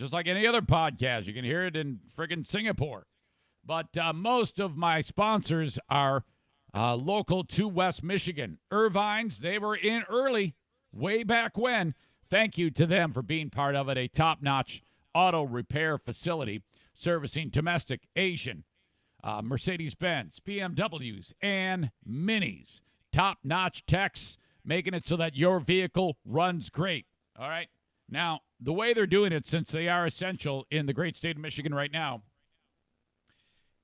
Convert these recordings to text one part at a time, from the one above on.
just like any other podcast. You can hear it in friggin' Singapore. But most of my sponsors are local to West Michigan. Irvine's, they were in early, way back when. Thank you to them for being part of it. A top-notch auto repair facility servicing domestic, Asian, Mercedes-Benz, BMWs, and Minis. Top-notch techs, making it so that your vehicle runs great. All right? Now, the way they're doing it, since they are essential in the great state of Michigan right now,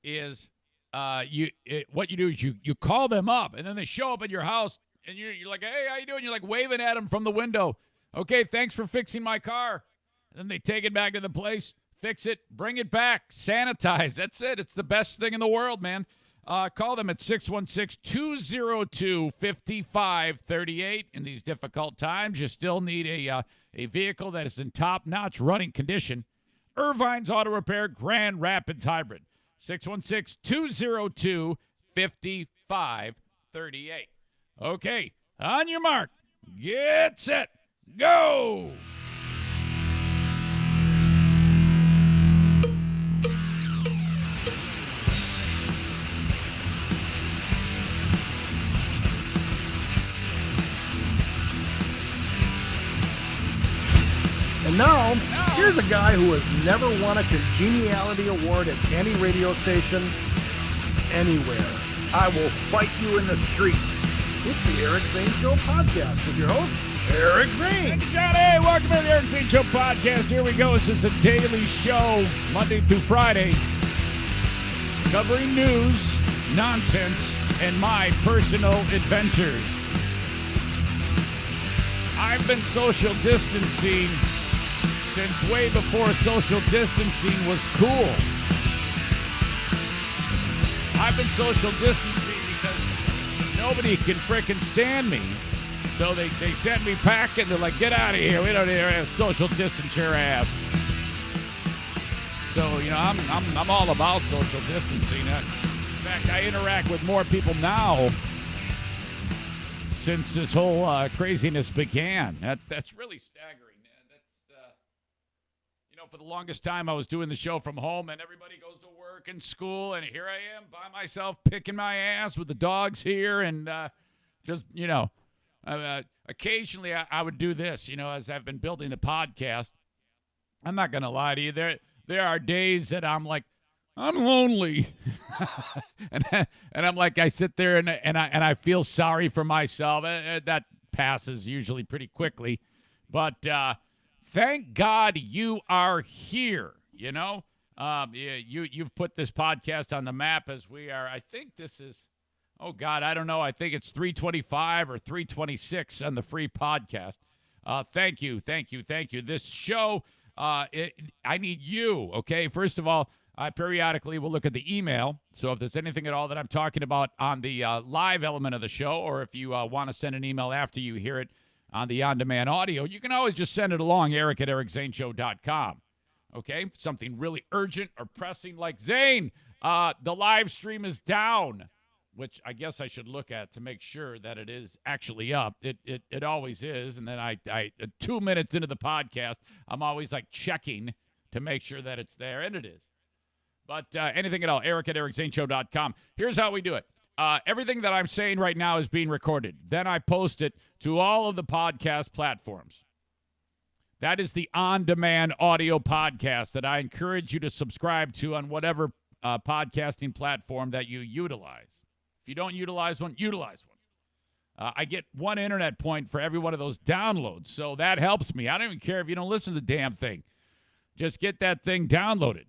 is what you do is you call them up, and then they show up at your house, and you're like, hey, how you doing? You're like waving at them from the window. Okay, thanks for fixing my car. And then they take it back to the place, fix it, bring it back, sanitize. That's it. It's the best thing in the world, man. Call them at 616-202-5538. In these difficult times, you still need a vehicle that is in top-notch running condition. Irvine's Auto Repair, Grand Rapids Hybrid. 616-202-5538. Okay, on your mark, get set, go! And now, here's a guy who has never won a congeniality award at any radio station anywhere. I will fight you in the street. It's the Eric Zane Show podcast with your host, Eric Zane. Thank you, Johnny. Welcome to the Eric Zane Show podcast. Here we go. This is a daily show, Monday through Friday, covering news, nonsense, and my personal adventures. I've been social distancing since way before social distancing was cool. I've been social distancing because nobody can frickin' stand me. So they send me packing. They're like, get out of here. We don't even have social distance your ass. So, you know, I'm all about social distancing. In fact, I interact with more people now since this whole craziness began. That's really staggering. For the longest time, I was doing the show from home, and everybody goes to work and school, and here I am by myself picking my ass with the dogs here, and occasionally I would do this, as I've been building the podcast. I'm not going to lie to you. There are days that I'm like, I'm lonely. and I'm like, I sit there and I feel sorry for myself. That passes usually pretty quickly. But thank God you are here, you've put this podcast on the map as we are. I think this is, oh, God, I don't know. I think it's 325 or 326 on the free podcast. Thank you. This show, I need you, okay? First of all, I periodically will look at the email. So if there's anything at all that I'm talking about on the live element of the show, or if you want to send an email after you hear it on the on-demand audio, you can always just send it along, eric@ericzaneshow.com. Okay? Something really urgent or pressing like, Zane, the live stream is down, which I guess I should look at to make sure that it is actually up. It always is. And then I 2 minutes into the podcast, I'm always like checking to make sure that it's there, and it is. But anything at all, eric@ericzaneshow.com. Here's how we do it. Everything that I'm saying right now is being recorded. Then I post it to all of the podcast platforms. That is the on-demand audio podcast that I encourage you to subscribe to on whatever podcasting platform that you utilize. If you don't utilize one, utilize one. I get one internet point for every one of those downloads, so that helps me. I don't even care if you don't listen to the damn thing. Just get that thing downloaded.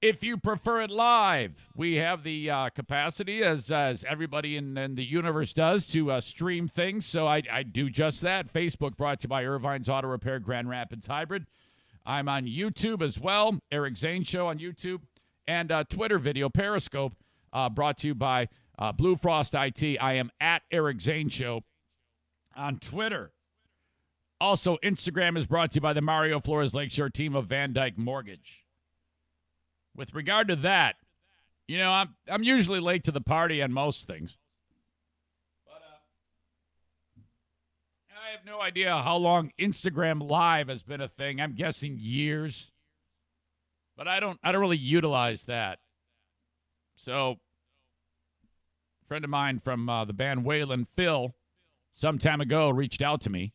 If you prefer it live, we have the capacity, as everybody in the universe does, to stream things. So I do just that. Facebook brought to you by Irvine's Auto Repair, Grand Rapids Hybrid. I'm on YouTube as well, Eric Zane Show on YouTube. And Twitter video, Periscope, brought to you by Blue Frost IT. I am at Eric Zane Show on Twitter. Also, Instagram is brought to you by the Mario Flores Lakeshore team of Van Dyke Mortgage. With regard to that, I'm usually late to the party on most things. But I have no idea how long Instagram Live has been a thing. I'm guessing years. But I don't really utilize that. So, a friend of mine from the band Waylon, Phil, some time ago reached out to me.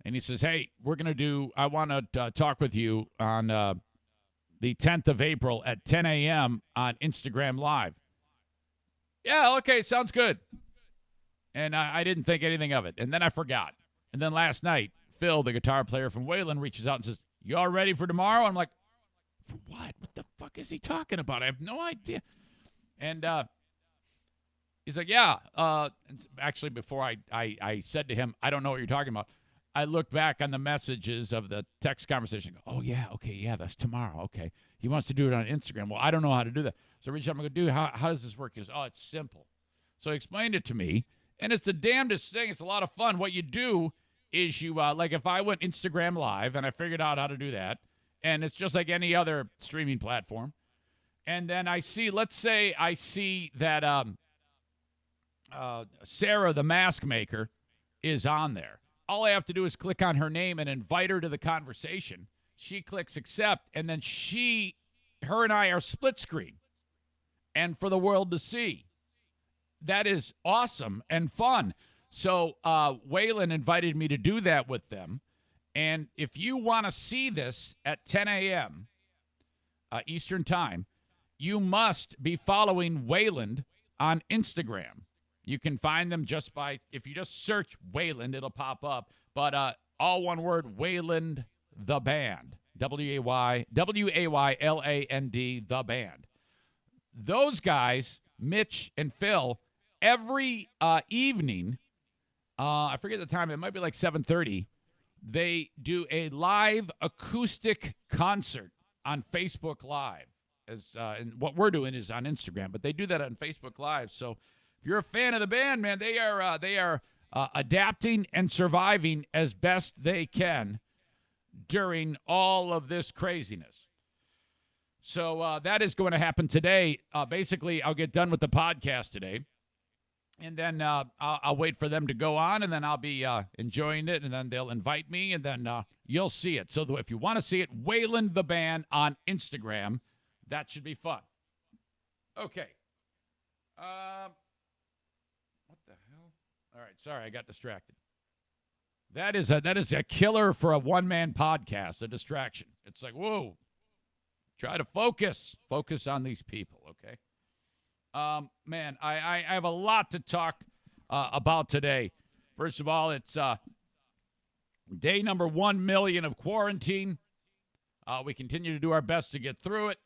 And he says, hey, I want to talk with you on the 10th of April at 10 a.m. on Instagram Live. Yeah, okay, sounds good. And I didn't think anything of it. And then I forgot. And then last night, Phil, the guitar player from Waylon, reaches out and says, you all ready for tomorrow? I'm like, for what? What the fuck is he talking about? I have no idea. And he's like, yeah. Actually, before I said to him, I don't know what you're talking about, I looked back on the messages of the text conversation. Oh, yeah, okay, yeah, that's tomorrow. Okay. He wants to do it on Instagram. Well, I don't know how to do that. So I reached out and I go, dude, how does this work? He goes, oh, it's simple. So he explained it to me, and it's the damnedest thing. It's a lot of fun. What you do is you, like if I went Instagram Live and I figured out how to do that, and it's just like any other streaming platform, and then let's say I see that Sarah, the mask maker, is on there. All I have to do is click on her name and invite her to the conversation. She clicks accept, and then her and I are split screen and for the world to see. That is awesome and fun. So Waylon invited me to do that with them. And if you want to see this at 10 a.m. Eastern Time, you must be following Waylon on Instagram. You can find them if you just search Waylon, it'll pop up. But all one word, Waylon the Band. WAYLAND, the band. Those guys, Mitch and Phil, every evening, I forget the time, it might be like 7:30, they do a live acoustic concert on Facebook Live. And what we're doing is on Instagram, but they do that on Facebook Live. So if you're a fan of the band, man, they are adapting and surviving as best they can during all of this craziness. So that is going to happen today. Basically, I'll get done with the podcast today, and then I'll wait for them to go on, and then I'll be enjoying it, and then they'll invite me, and then you'll see it. So if you want to see it, Waylon the Band on Instagram. That should be fun. Okay. What the hell? All right, sorry, I got distracted. That is a killer for a one-man podcast, a distraction. It's like, whoa, try to focus on these people, okay? Man, I have a lot to talk about today. First of all, it's day number 1 million of quarantine. We continue to do our best to get through it.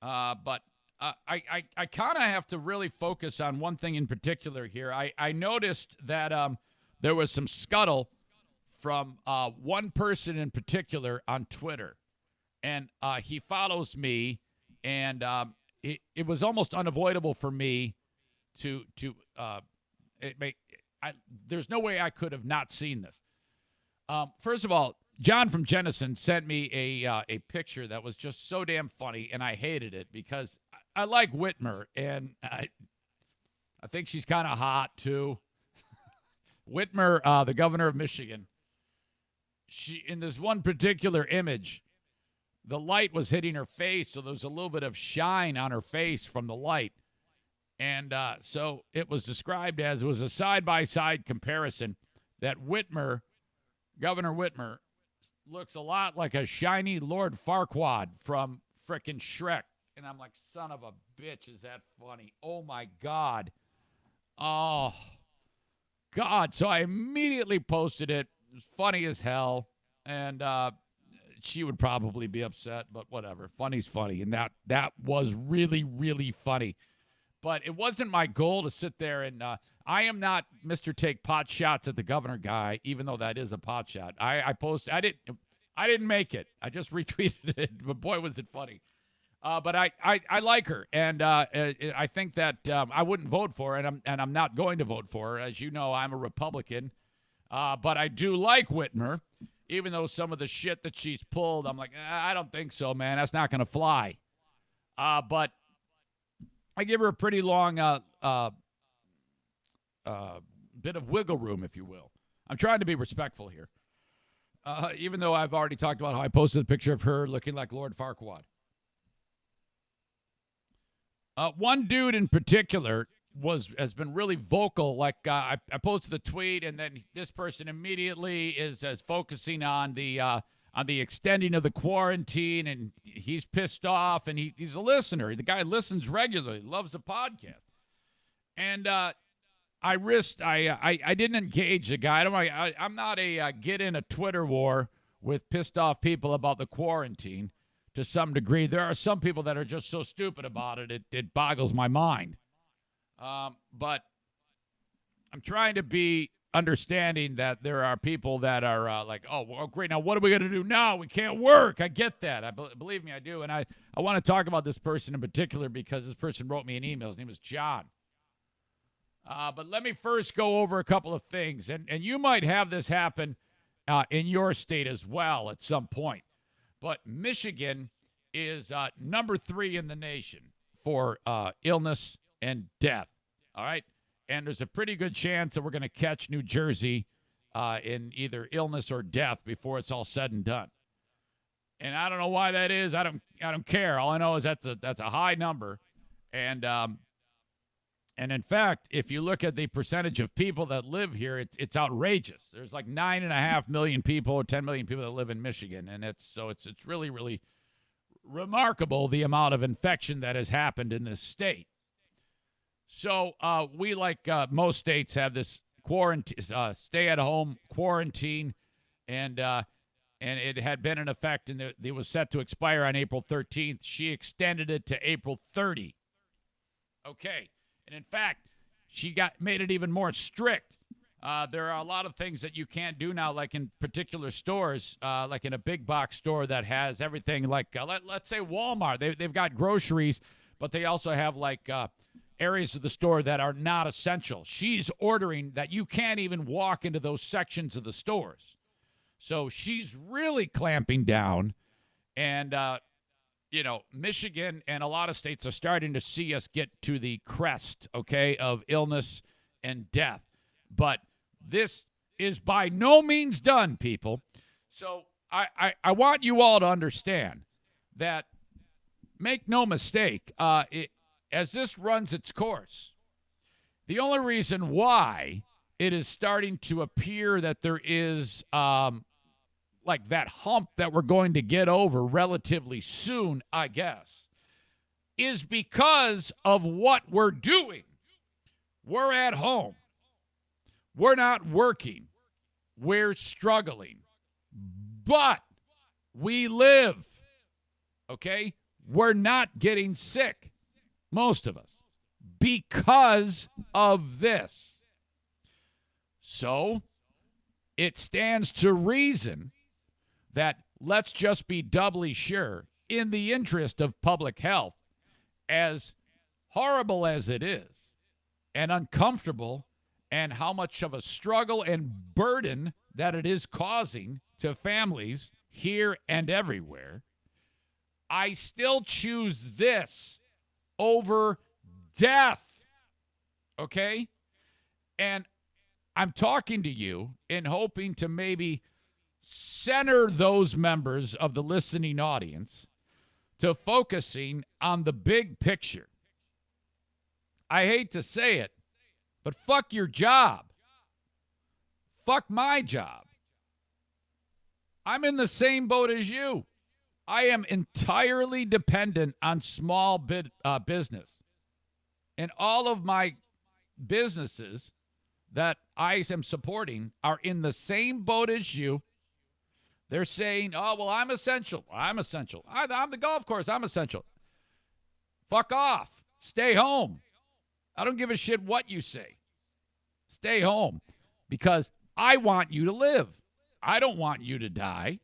But I kind of have to really focus on one thing in particular here. I noticed that there was some scuttle from one person in particular on Twitter. And he follows me, and it was almost unavoidable for me there's no way I could have not seen this. First of all, John from Jennison sent me a picture that was just so damn funny, and I hated it because I like Whitmer, and I think she's kind of hot too. Whitmer, the governor of Michigan, in this one particular image, the light was hitting her face, so there was a little bit of shine on her face from the light. And so it was described as, it was a side-by-side comparison that Governor Whitmer, looks a lot like a shiny Lord Farquaad from frickin' Shrek. And I'm like, son of a bitch, is that funny? Oh, my God. Oh, God. So I immediately posted it. It was funny as hell. And she would probably be upset, but whatever. Funny's funny. And that was really, really funny. But it wasn't my goal to sit there and I am not Mr. Take Pot Shots at the governor guy, even though that is a pot shot. I didn't make it. I just retweeted it, but boy, was it funny. But I like her, and I think that I wouldn't vote for her, and I'm not going to vote for her. As you know, I'm a Republican, but I do like Whitmer, even though some of the shit that she's pulled, I'm like, I don't think so, man. That's not going to fly. But I give her a pretty long bit of wiggle room, if you will. I'm trying to be respectful here. even though I've already talked about how I posted a picture of her looking like Lord Farquaad. One dude in particular has been really vocal. Like I posted the tweet, and then this person immediately is focusing on the extending of the quarantine, and he's pissed off, and he's a listener. The guy listens regularly, loves the podcast, and I didn't engage the guy. I'm not a get in a Twitter war with pissed off people about the quarantine. To some degree, there are some people that are just so stupid about it, it boggles my mind. But I'm trying to be understanding that there are people that are like, oh, well, great, now what are we going to do now? We can't work. I get that. Believe me, I do. And I want to talk about this person in particular because this person wrote me an email. His name is John. But let me first go over a couple of things. And you might have this happen in your state as well at some point. But Michigan is number 3 in the nation for illness and death, all right? And there's a pretty good chance that we're going to catch New Jersey in either illness or death before it's all said and done. And I don't know why that is. I don't care. All I know is that's a high number. And in fact, if you look at the percentage of people that live here, it's outrageous. There's like 9.5 million people or 10 million people that live in Michigan, and it's really, really remarkable the amount of infection that has happened in this state. So we, like most states, have this stay-at-home quarantine, and it had been in effect, and it was set to expire on April 13th. She extended it to April 30. Okay. And in fact, she made it even more strict. There are a lot of things that you can't do now, like in particular stores, like in a big box store that has everything. Like let's say Walmart, they've got groceries, but they also have like areas of the store that are not essential. She's ordering that you can't even walk into those sections of the stores. So she's really clamping down, and Michigan and a lot of states are starting to see us get to the crest, okay, of illness and death. But this is by no means done, people. So I want you all to understand that, make no mistake, as this runs its course, the only reason why it is starting to appear that there is like that hump that we're going to get over relatively soon, I guess, is because of what we're doing. We're at home. We're not working. We're struggling. But we live, okay? We're not getting sick, most of us, because of this. So it stands to reason that let's just be doubly sure, in the interest of public health, as horrible as it is, and uncomfortable, and how much of a struggle and burden that it is causing to families here and everywhere, I still choose this over death, okay? And I'm talking to you in hoping to maybe center those members of the listening audience to focusing on the big picture. I hate to say it, but fuck your job. Fuck my job. I'm in the same boat as you. I am entirely dependent on small business. And all of my businesses that I am supporting are in the same boat as you. They're saying, oh, well, I'm essential. I'm essential. I'm the golf course. I'm essential. Fuck off. Stay home. I don't give a shit what you say. Stay home, because I want you to live. I don't want you to die.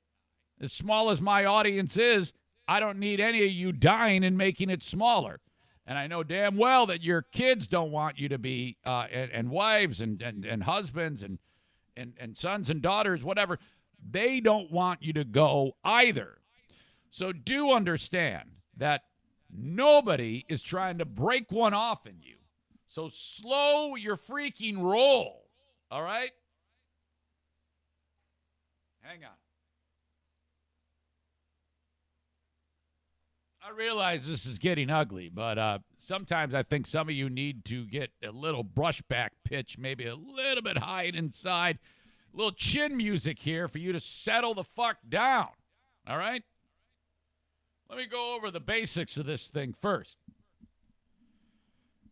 As small as my audience is, I don't need any of you dying and making it smaller. And I know damn well that your kids don't want you to be, and wives and husbands and sons and daughters, whatever. They don't want you to go either. So do understand that nobody is trying to break one off in you. So slow your freaking roll, all right? Hang on. I realize this is getting ugly, but sometimes I think some of you need to get a little brushback pitch, maybe a little bit high and inside, a little chin music here for you to settle the fuck down. All right? Let me go over the basics of this thing first.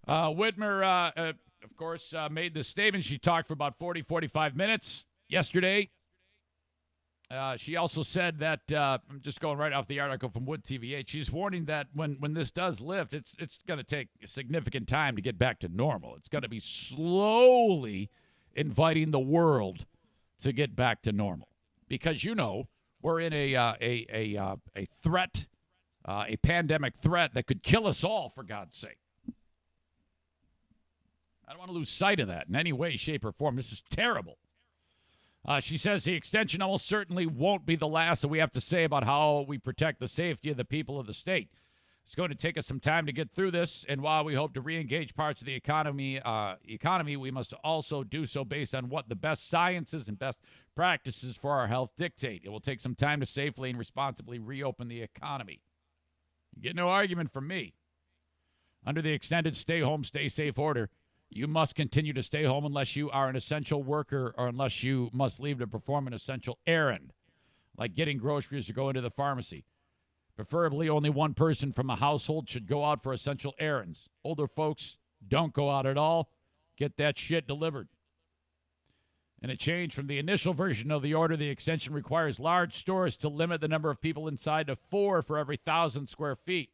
Whitmer, of course, made this statement. She talked for about 40, 45 minutes yesterday. She also said that, I'm just going right off the article from Wood TVA, she's warning that when this does lift, it's going to take a significant time to get back to normal. It's going to be slowly inviting the world to get back to normal. Because, we're in a threat, a pandemic threat that could kill us all, for God's sake. I don't want to lose sight of that in any way, shape, or form. This is terrible. She says the extension almost certainly won't be the last that we have to say about how we protect the safety of the people of the state. It's going to take us some time to get through this, and while we hope to re-engage parts of the economy, we must also do so based on what the best sciences and best practices for our health dictate. It will take some time to safely and responsibly reopen the economy. You get no argument from me. Under the extended stay home, stay safe order, you must continue to stay home unless you are an essential worker or unless you must leave to perform an essential errand, like getting groceries or going to the pharmacy. Preferably, only one person from a household should go out for essential errands. Older folks, don't go out at all. Get that shit delivered. In a change from the initial version of the order, the extension requires large stores to limit the number of people inside to 4 for every 1,000 square feet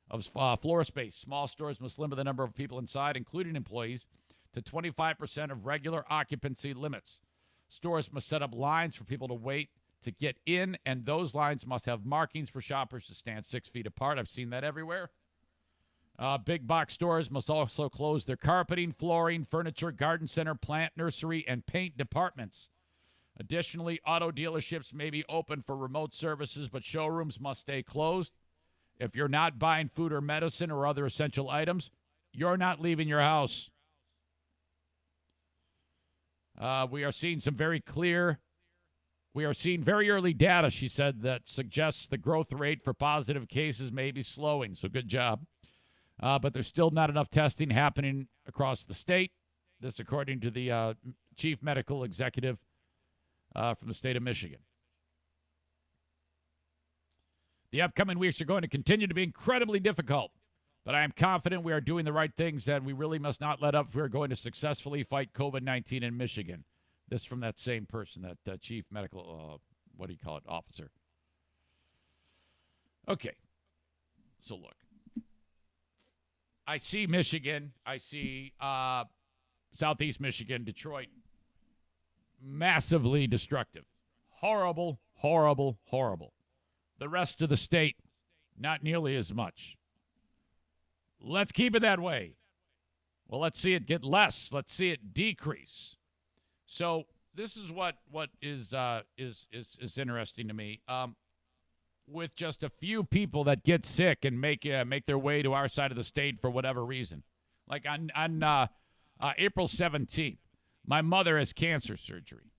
of floor space. Small stores must limit the number of people inside, including employees, to 25% of regular occupancy limits. Stores must set up lines for people to wait to get in, and those lines must have markings for shoppers to stand 6 feet apart. I've seen that everywhere. Big box stores must also close their carpeting, flooring, furniture, garden center, plant, nursery, and paint departments. Additionally, auto dealerships may be open for remote services, but showrooms must stay closed. If you're not buying food or medicine or other essential items, you're not leaving your house. We are seeing very early data, she said, that suggests the growth rate for positive cases may be slowing. So good job. But there's still not enough testing happening across the state. This according to the chief medical executive from the state of Michigan. The upcoming weeks are going to continue to be incredibly difficult, but I am confident we are doing the right things and we really must not let up if we are going to successfully fight COVID-19 in Michigan. This from that same person, that chief medical, officer. Okay, so look. I see Michigan. I see Southeast Michigan, Detroit, massively destructive. Horrible, horrible, horrible. The rest of the state, not nearly as much. Let's keep it that way. Well, let's see it get less. Let's see it decrease. So this is what is interesting to me. With just a few people that get sick and make their way to our side of the state for whatever reason, like on April 17th, my mother has cancer surgery.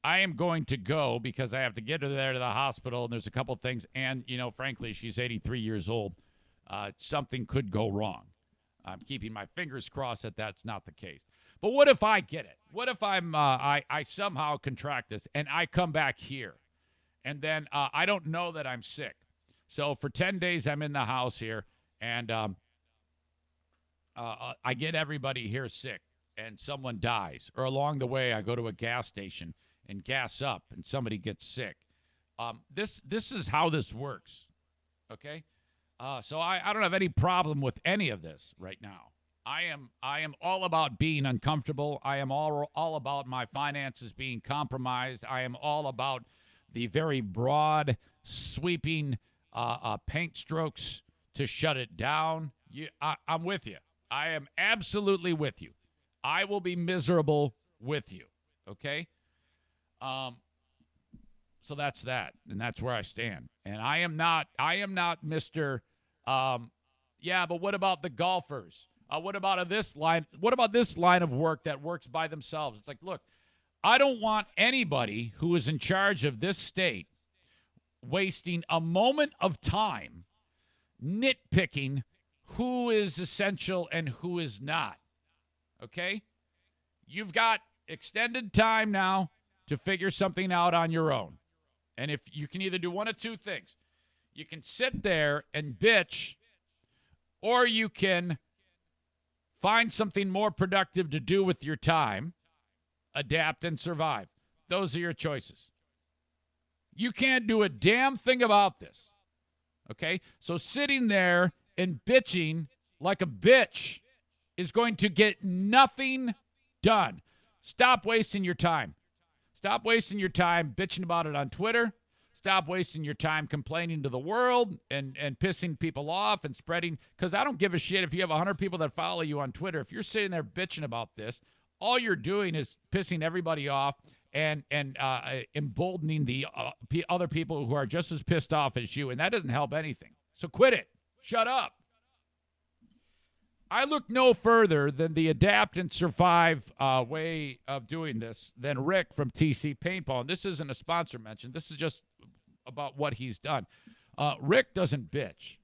I am going to go because I have to get her there to the hospital, and there's a couple things. And, frankly, she's 83 years old. Something could go wrong. I'm keeping my fingers crossed that that's not the case. But what if I get it? What if I somehow contract this, and I come back here, and then I don't know that I'm sick? So for 10 days I'm in the house here, and I get everybody here sick, and someone dies. Or along the way I go to a gas station and gas up, and somebody gets sick. This is how this works, okay? So I don't have any problem with any of this right now. I am all about being uncomfortable. I am all about my finances being compromised. I am all about the very broad, sweeping paint strokes to shut it down. I'm with you. I am absolutely with you. I will be miserable with you, okay? So that's that, and that's where I stand. And I am not Mr. Yeah, but what about the golfers? What about this line? What about this line of work that works by themselves? It's like, look, I don't want anybody who is in charge of this state wasting a moment of time nitpicking who is essential and who is not. Okay? You've got extended time now to figure something out on your own. And if you can either do one of two things, you can sit there and bitch, or you can find something more productive to do with your time, adapt, and survive. Those are your choices. You can't do a damn thing about this. Okay? So sitting there and bitching like a bitch is going to get nothing done. Stop wasting your time. Stop wasting your time bitching about it on Twitter. Stop wasting your time complaining to the world and pissing people off and spreading. Because I don't give a shit if you have 100 people that follow you on Twitter. If you're sitting there bitching about this, all you're doing is pissing everybody off and emboldening the other people who are just as pissed off as you. And that doesn't help anything. So quit it. Shut up. I look no further than the adapt and survive way of doing this than Rick from TC Paintball. And this isn't a sponsor mention. This is just about what he's done. Rick doesn't bitch.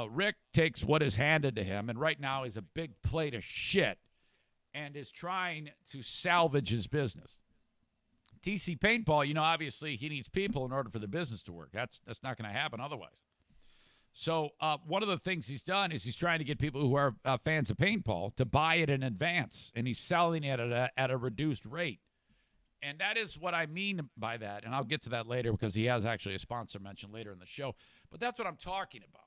Rick takes what is handed to him, and right now he's a big plate of shit and is trying to salvage his business. TC Paintball, you know, obviously he needs people in order for the business to work. That's not going to happen otherwise. So one of the things he's done is he's trying to get people who are fans of paintball to buy it in advance, and he's selling it at a reduced rate. And that is what I mean by that, and I'll get to that later because he has actually a sponsor mentioned later in the show. But that's what I'm talking about.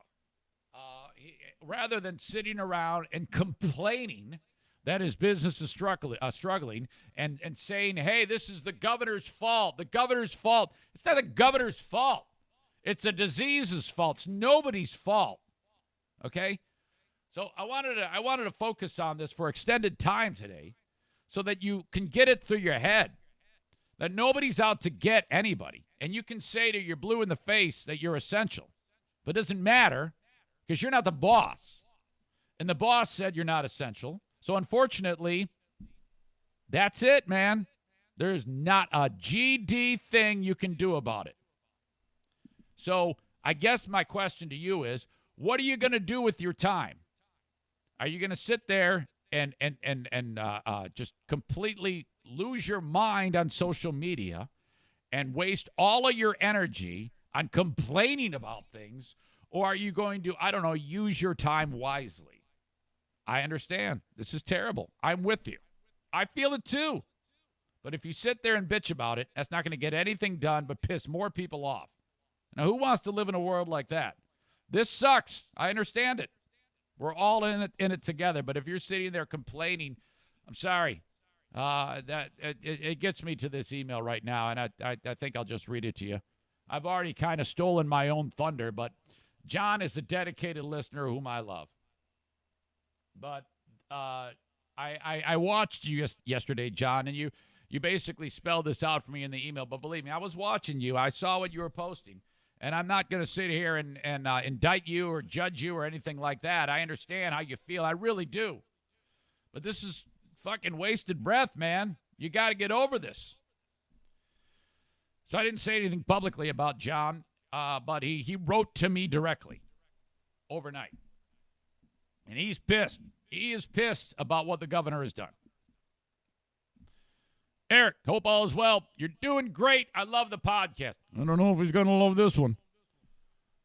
Rather than sitting around and complaining that his business is struggling and saying, hey, this is the governor's fault. The governor's fault. It's not the governor's fault. It's a disease's fault. It's nobody's fault. Okay? So I wanted to focus on this for extended time today so that you can get it through your head that nobody's out to get anybody. And you can say to your blue in the face that you're essential. But it doesn't matter because you're not the boss. And the boss said you're not essential. So unfortunately, that's it, man. There's not a GD thing you can do about it. So I guess my question to you is, what are you going to do with your time? Are you going to sit there and just completely lose your mind on social media and waste all of your energy on complaining about things? Or are you going to, I don't know, use your time wisely? I understand. This is terrible. I'm with you. I feel it too. But if you sit there and bitch about it, that's not going to get anything done but piss more people off. Now, who wants to live in a world like that? This sucks. I understand it. We're all in it together. But if you're sitting there complaining, I'm sorry. It gets me to this email right now, and I think I'll just read it to you. I've already kind of stolen my own thunder, but John is a dedicated listener whom I love. But I watched you yesterday, John, and you basically spelled this out for me in the email. But believe me, I was watching you. I saw what you were posting. And I'm not going to sit here and indict you or judge you or anything like that. I understand how you feel. I really do. But this is fucking wasted breath, man. You got to get over this. So I didn't say anything publicly about John, but he wrote to me directly overnight. And he's pissed. He is pissed about what the governor has done. Eric, hope all is well. You're doing great. I love the podcast. I don't know if he's going to love this one.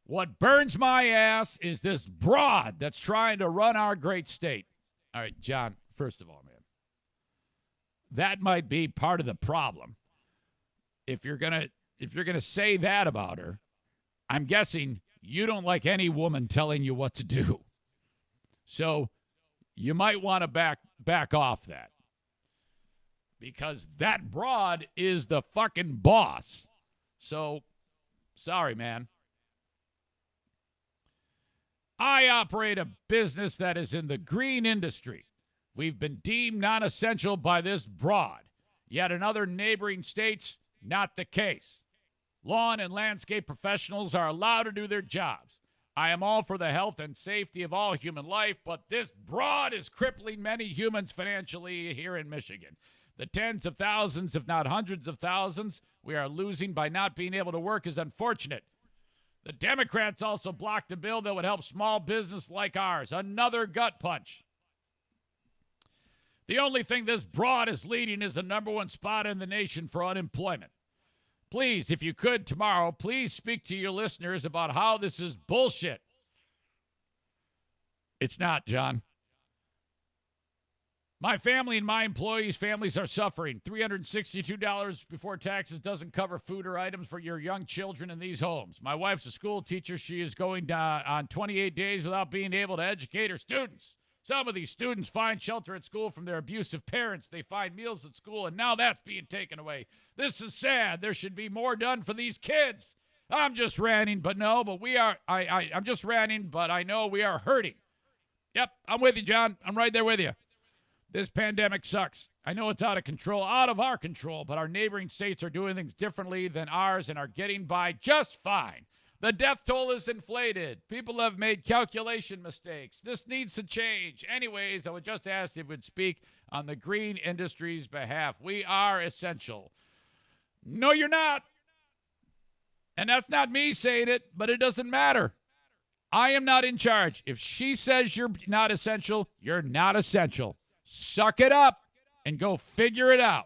What burns my ass is this broad that's trying to run our great state. All right, John, first of all, man, that might be part of the problem. If you're gonna say that about her, I'm guessing you don't like any woman telling you what to do. So you might want to back off that. Because that broad is the fucking boss. So, sorry, man. I operate a business that is in the green industry. We've been deemed non-essential by this broad. Yet in other neighboring states, not the case. Lawn and landscape professionals are allowed to do their jobs. I am all for the health and safety of all human life, but this broad is crippling many humans financially here in Michigan. The tens of thousands, if not hundreds of thousands, we are losing by not being able to work is unfortunate. The Democrats also blocked a bill that would help small business like ours. Another gut punch. The only thing this broad is leading is the number one spot in the nation for unemployment. Please, if you could tomorrow, please speak to your listeners about how this is bullshit. It's not, John. My family and my employees' families are suffering. $362 before taxes doesn't cover food or items for your young children in these homes. My wife's a school teacher. She is going on 28 days without being able to educate her students. Some of these students find shelter at school from their abusive parents. They find meals at school, and now that's being taken away. This is sad. There should be more done for these kids. I'm just ranting, but we are. I'm just ranting, but I know we are hurting. Yep, I'm with you, John. I'm right there with you. This pandemic sucks. I know it's out of our control, but our neighboring states are doing things differently than ours and are getting by just fine. The death toll is inflated. People have made calculation mistakes. This needs to change. Anyways, I would just ask if you would speak on the green industry's behalf. We are essential. No, you're not. And that's not me saying it, but it doesn't matter. I am not in charge. If she says you're not essential, you're not essential. Suck it up and go figure it out.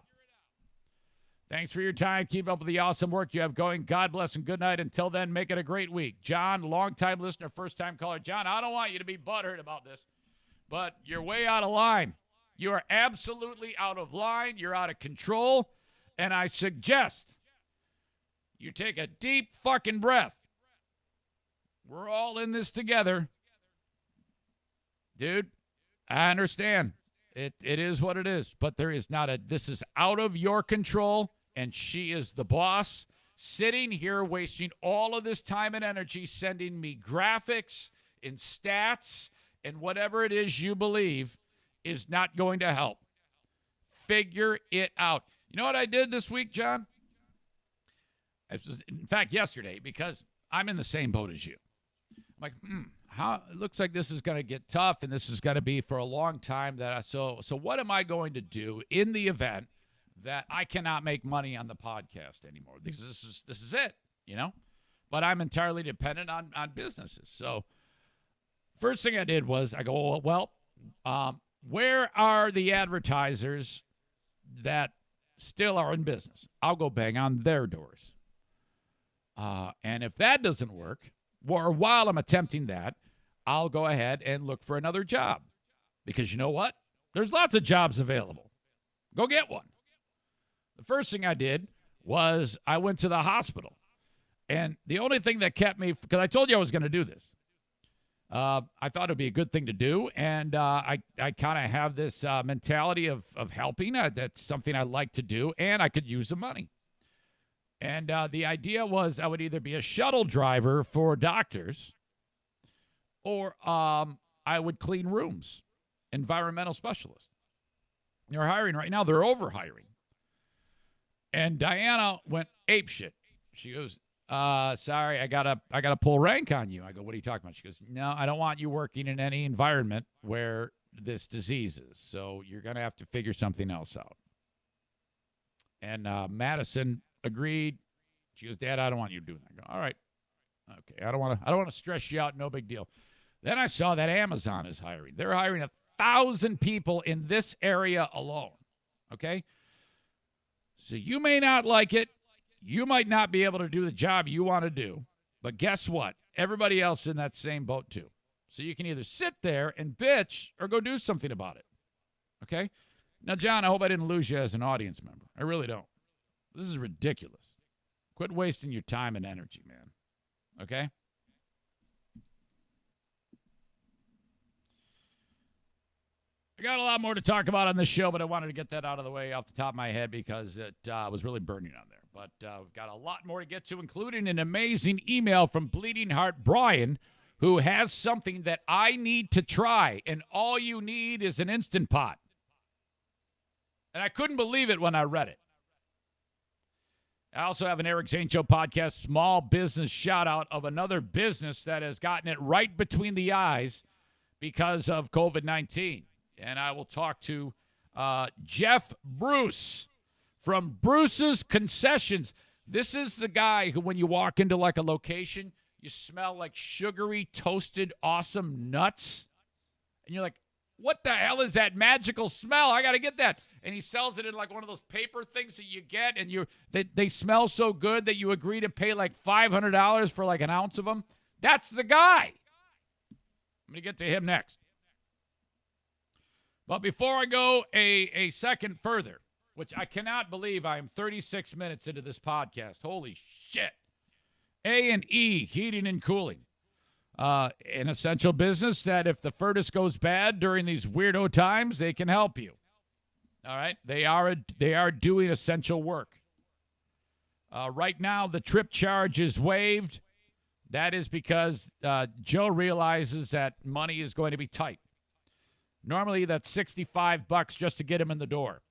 Thanks for your time. Keep up with the awesome work you have going. God bless and good night. Until then, make it a great week. John, long-time listener, first-time caller. John, I don't want you to be butthurt about this, but you're way out of line. You are absolutely out of line. You're out of control, and I suggest you take a deep fucking breath. We're all in this together. Dude, I understand. It is what it is, but this is out of your control, and she is the boss, sitting here wasting all of this time and energy sending me graphics and stats and whatever it is you believe is not going to help. Figure it out. You know what I did this week, John? In fact, yesterday, because I'm in the same boat as you. I'm like, it looks like this is going to get tough, and this is going to be for a long time. So what am I going to do in the event that I cannot make money on the podcast anymore? This is it, you know? But I'm entirely dependent on businesses. So first thing I did was I go, well, where are the advertisers that still are in business? I'll go bang on their doors. And if that doesn't work, or while I'm attempting that, I'll go ahead and look for another job. Because you know what? There's lots of jobs available. Go get one. The first thing I did was I went to the hospital. And the only thing that kept me, because I told you I was going to do this, I thought it would be a good thing to do. And I kind of have this mentality of helping. That's something I like to do, and I could use the money. And the idea was I would either be a shuttle driver for doctors, or I would clean rooms, environmental specialist. They're hiring right now. They're over-hiring. And Diana went apeshit. She goes, sorry, I gotta pull rank on you. I go, what are you talking about? She goes, no, I don't want you working in any environment where this disease is. So you're going to have to figure something else out. And Madison agreed. She goes, Dad, I don't want you doing that. I go, all right. Okay, I don't want to stress you out. No big deal. Then I saw that Amazon is hiring. They're hiring 1,000 people in this area alone. Okay? So you may not like it. You might not be able to do the job you want to do. But guess what? Everybody else is in that same boat too. So you can either sit there and bitch or go do something about it. Okay? Now, John, I hope I didn't lose you as an audience member. I really don't. This is ridiculous. Quit wasting your time and energy, man. Okay? I got a lot more to talk about on this show, but I wanted to get that out of the way off the top of my head because it was really burning on there. But we've got a lot more to get to, including an amazing email from Bleeding Heart Brian, who has something that I need to try, and all you need is an Instant Pot. And I couldn't believe it when I read it. I also have an Eric Zane Show podcast small business shout-out of another business that has gotten it right between the eyes because of COVID-19. And I will talk to Jeff Bruce from Bruce's Concessions. This is the guy who, when you walk into like a location, You smell like sugary, toasted, awesome nuts. And you're like, what the hell is that magical smell? I got to get that. And he sells it in like one of those paper things that you get, and they smell so good that you agree to pay like $500 for like an ounce of them. That's the guy. I'm going to get to him next. But before I go a second further, which I cannot believe I am 36 minutes into this podcast. Holy shit. A&E Heating and Cooling. An essential business that if the furnace goes bad during these weirdo times, they can help you. All right? They are doing essential work. Right now, the trip charge is waived. That is because Joe realizes that money is going to be tight. Normally, that's $65 just to get him in the door.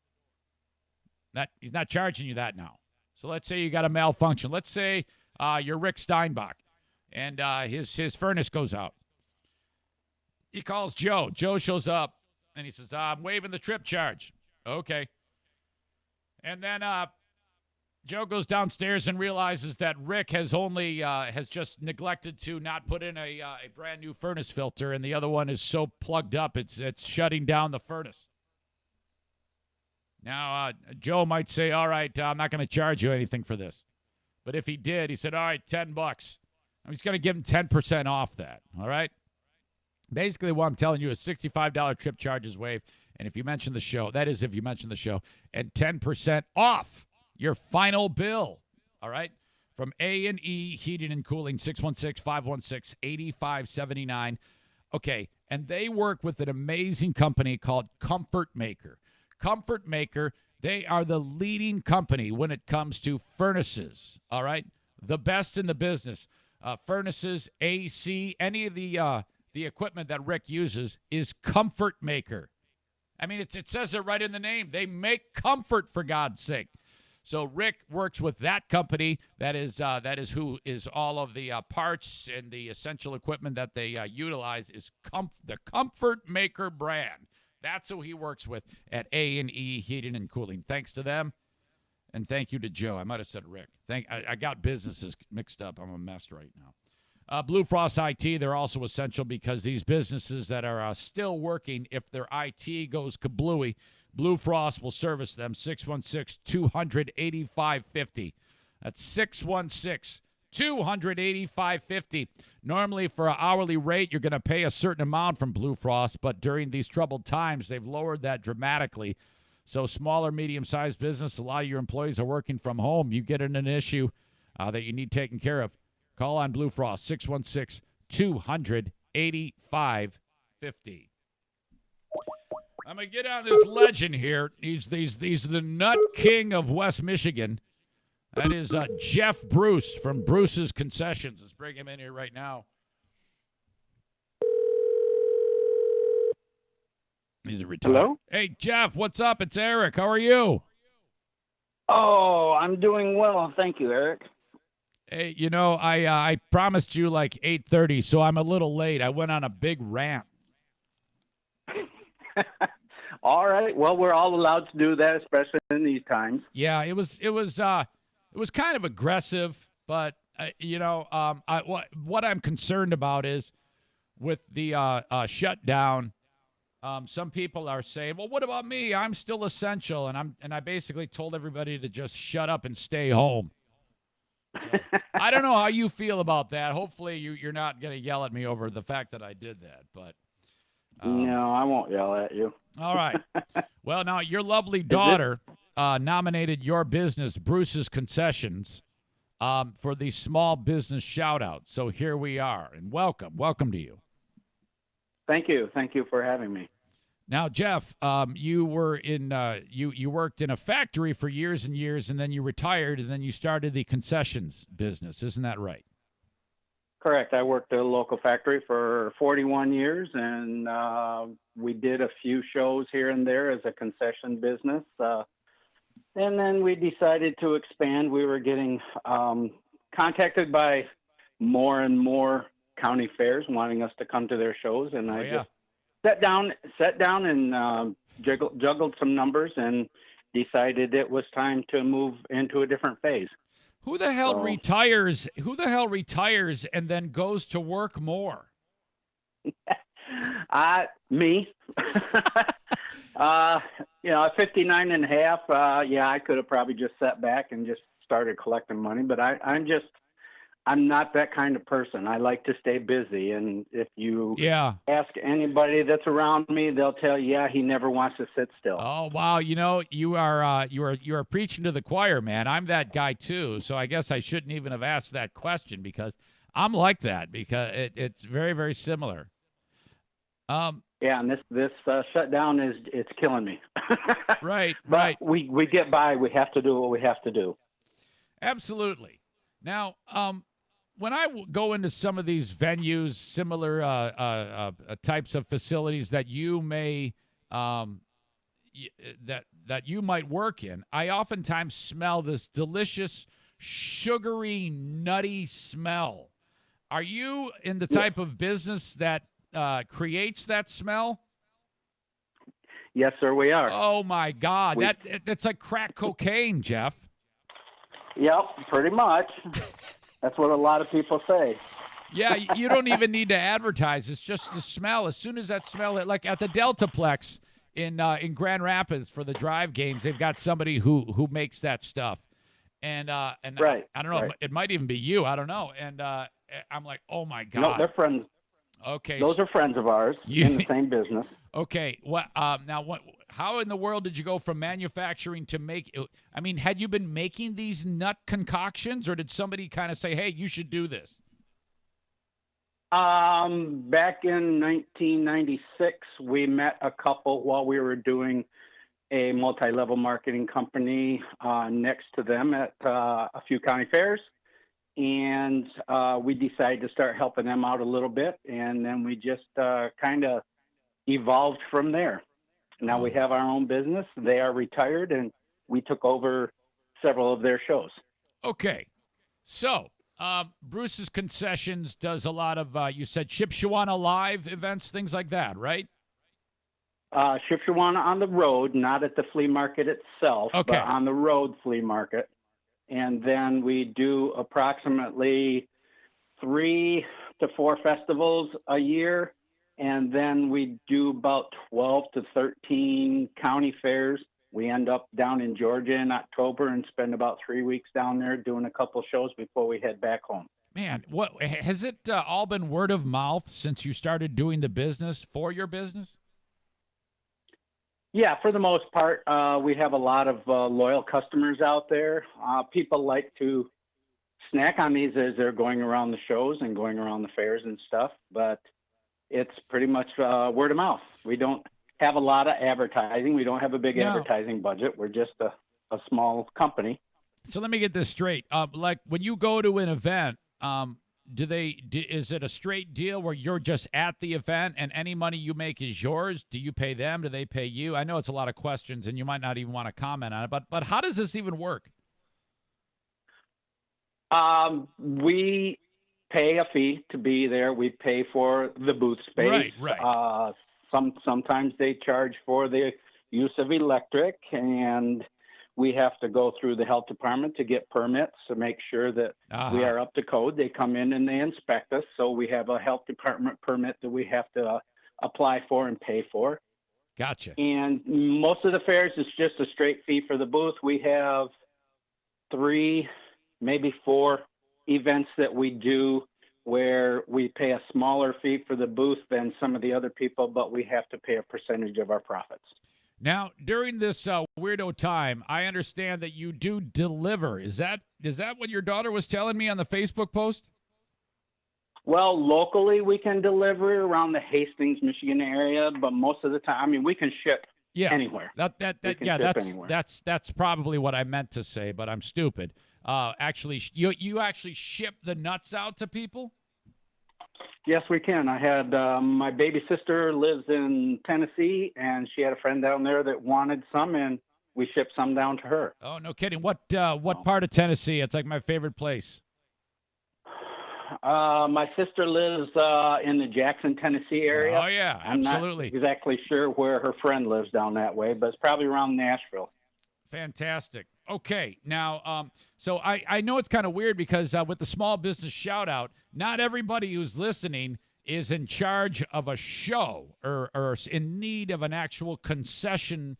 He's not charging you that now. So let's say you got a malfunction. Let's say you're Rick Steinbach, and his furnace goes out. He calls Joe. Joe shows up, and he says, I'm waiving the trip charge. Okay. And then Joe goes downstairs and realizes that Rick has just neglected to not put in a brand new furnace filter, and the other one is so plugged up it's shutting down the furnace. Now, Joe might say, all right, I'm not going to charge you anything for this. But if he did, he said, all right, $10. I'm just going to give him 10% off that, all right? Basically, what I'm telling you is $65 trip charge is waived, and if you mention the show, that is if you mention the show, and 10% off your final bill, all right? From A&E Heating and Cooling, 616-516-8579. Okay, and they work with an amazing company called Comfort Maker. Comfort Maker, they are the leading company when it comes to furnaces, all right? The best in the business. Furnaces, AC, any of the equipment that Rick uses is Comfort Maker. I mean, it says it right in the name. They make comfort, for God's sake. So Rick works with that company. That is who is all of the parts and the essential equipment that they utilize is the Comfort Maker brand. That's who he works with at A&E Heating and Cooling. Thanks to them, and thank you to Joe. I might have said Rick. I got businesses mixed up. I'm a mess right now. Blue Frost IT, they're also essential because these businesses that are still working, if their IT goes kablooey, Blue Frost will service them, 616-200-8550. That's 616-200-8550. Normally, for an hourly rate, you're going to pay a certain amount from Blue Frost, but during these troubled times, they've lowered that dramatically. So smaller, medium-sized business, a lot of your employees are working from home. You get in an issue that you need taken care of, call on Blue Frost, 616-200-8550. I'm going to get on this legend here. He's the nut king of West Michigan. That is Jeff Bruce from Bruce's Concessions. Let's bring him in here right now. He's a retired. Hello? Hey, Jeff, what's up? It's Eric. How are you? Oh, I'm doing well. Thank you, Eric. Hey, you know, I promised you like 8:30, so I'm a little late. I went on a big rant. All right. Well, we're all allowed to do that, especially in these times. Yeah, it was kind of aggressive, but what I'm concerned about is with the shutdown. Some people are saying, "Well, what about me? I'm still essential," and I basically told everybody to just shut up and stay home. So, I don't know how you feel about that. Hopefully, you're not going to yell at me over the fact that I did that, but. No, I won't yell at you. All right. Well, now, your lovely daughter nominated your business, Bruce's Concessions, for the small business shout-out. So here we are, and welcome. Welcome to you. Thank you. Thank you for having me. Now, Jeff, you were you worked in a factory for years and years, and then you retired, and then you started the concessions business. Isn't that right? Correct. I worked at a local factory for 41 years, and we did a few shows here and there as a concession business. And then we decided to expand. We were getting contacted by more and more county fairs wanting us to come to their shows, and I just sat down and juggled some numbers and decided it was time to move into a different phase. Who the hell So- retires? Who the hell retires and then goes to work more? Me. At 59 and a half, I could have probably just sat back and just started collecting money, but I'm not that kind of person. I like to stay busy. And if you ask anybody that's around me, they'll tell you, he never wants to sit still. Oh, wow. You are preaching to the choir, man. I'm that guy too. So I guess I shouldn't even have asked that question because I'm like that because it's very, very similar. And this shutdown it's killing me. Right. But right. we get by. We have to do what we have to do. Absolutely. Now, when I go into some of these venues, similar types of facilities that you may that you might work in, I oftentimes smell this delicious, sugary, nutty smell. Are you in the type of business that creates that smell? Yes, sir, we are. Oh my God, that's like crack cocaine, Jeff. Yep, pretty much. That's what a lot of people say. Yeah, you don't even need to advertise. It's just the smell. As soon as that smell, like at the Deltaplex in Grand Rapids for the drive games, they've got somebody who makes that stuff, and right, I don't know. Right. It might even be you. I don't know. And I'm like, oh my God. No, they're friends. Okay, those are friends of ours in the same business. Okay, what? How in the world did you go from manufacturing to make? I mean, had you been making these nut concoctions, or did somebody kind of say, "Hey, you should do this"? Back in 1996, we met a couple while we were doing a multi-level marketing company next to them at a few county fairs. And we decided to start helping them out a little bit. And then we just kind of evolved from there. Now we have our own business. They are retired, and we took over several of their shows. Okay. So Bruce's Concessions does a lot of, you said Shipshewana Live events, things like that, right? Shipshewana on the road, not at the flea market itself, but on the road flea market. And then we do approximately 3 to 4 festivals a year. And then we do about 12 to 13 county fairs. We end up down in Georgia in October and spend about 3 weeks down there doing a couple shows before we head back home. Man, what has it all been word of mouth since you started doing the business for your business? Yeah, for the most part, we have a lot of loyal customers out there. People like to snack on these as they're going around the shows and going around the fairs and stuff, but it's pretty much word of mouth. We don't have a lot of advertising. We don't have a big advertising budget. We're just a small company. So let me get this straight. Like when you go to an event, is it a straight deal where you're just at the event and any money you make is yours? Do you pay them? Do they pay you? I know it's a lot of questions and you might not even want to comment on it, but how does this even work? We pay a fee to be there. We pay for the booth space. Right. Sometimes they charge for the use of electric, and we have to go through the health department to get permits to make sure that we are up to code. They come in and they inspect us. So we have a health department permit that we have to apply for and pay for. Gotcha. And most of the fairs is just a straight fee for the booth. We have 3, maybe 4 events that we do where we pay a smaller fee for the booth than some of the other people, but we have to pay a percentage of our profits. Now, during this weirdo time, I understand that you do deliver. Is that what your daughter was telling me on the Facebook post? Well, locally we can deliver around the Hastings, Michigan area, but most of the time, I mean, we can ship anywhere. That's probably what I meant to say, but I'm stupid. Actually, you actually ship the nuts out to people? Yes, we can. I had my baby sister lives in Tennessee, and she had a friend down there that wanted some, and we shipped some down to her. Oh, no kidding. What part of Tennessee? It's like my favorite place. My sister lives in the Jackson, Tennessee area. Oh, yeah, absolutely. I'm not exactly sure where her friend lives down that way, but it's probably around Nashville. Fantastic. Okay, now, so I know it's kind of weird because with the small business shout out, not everybody who's listening is in charge of a show or in need of an actual concession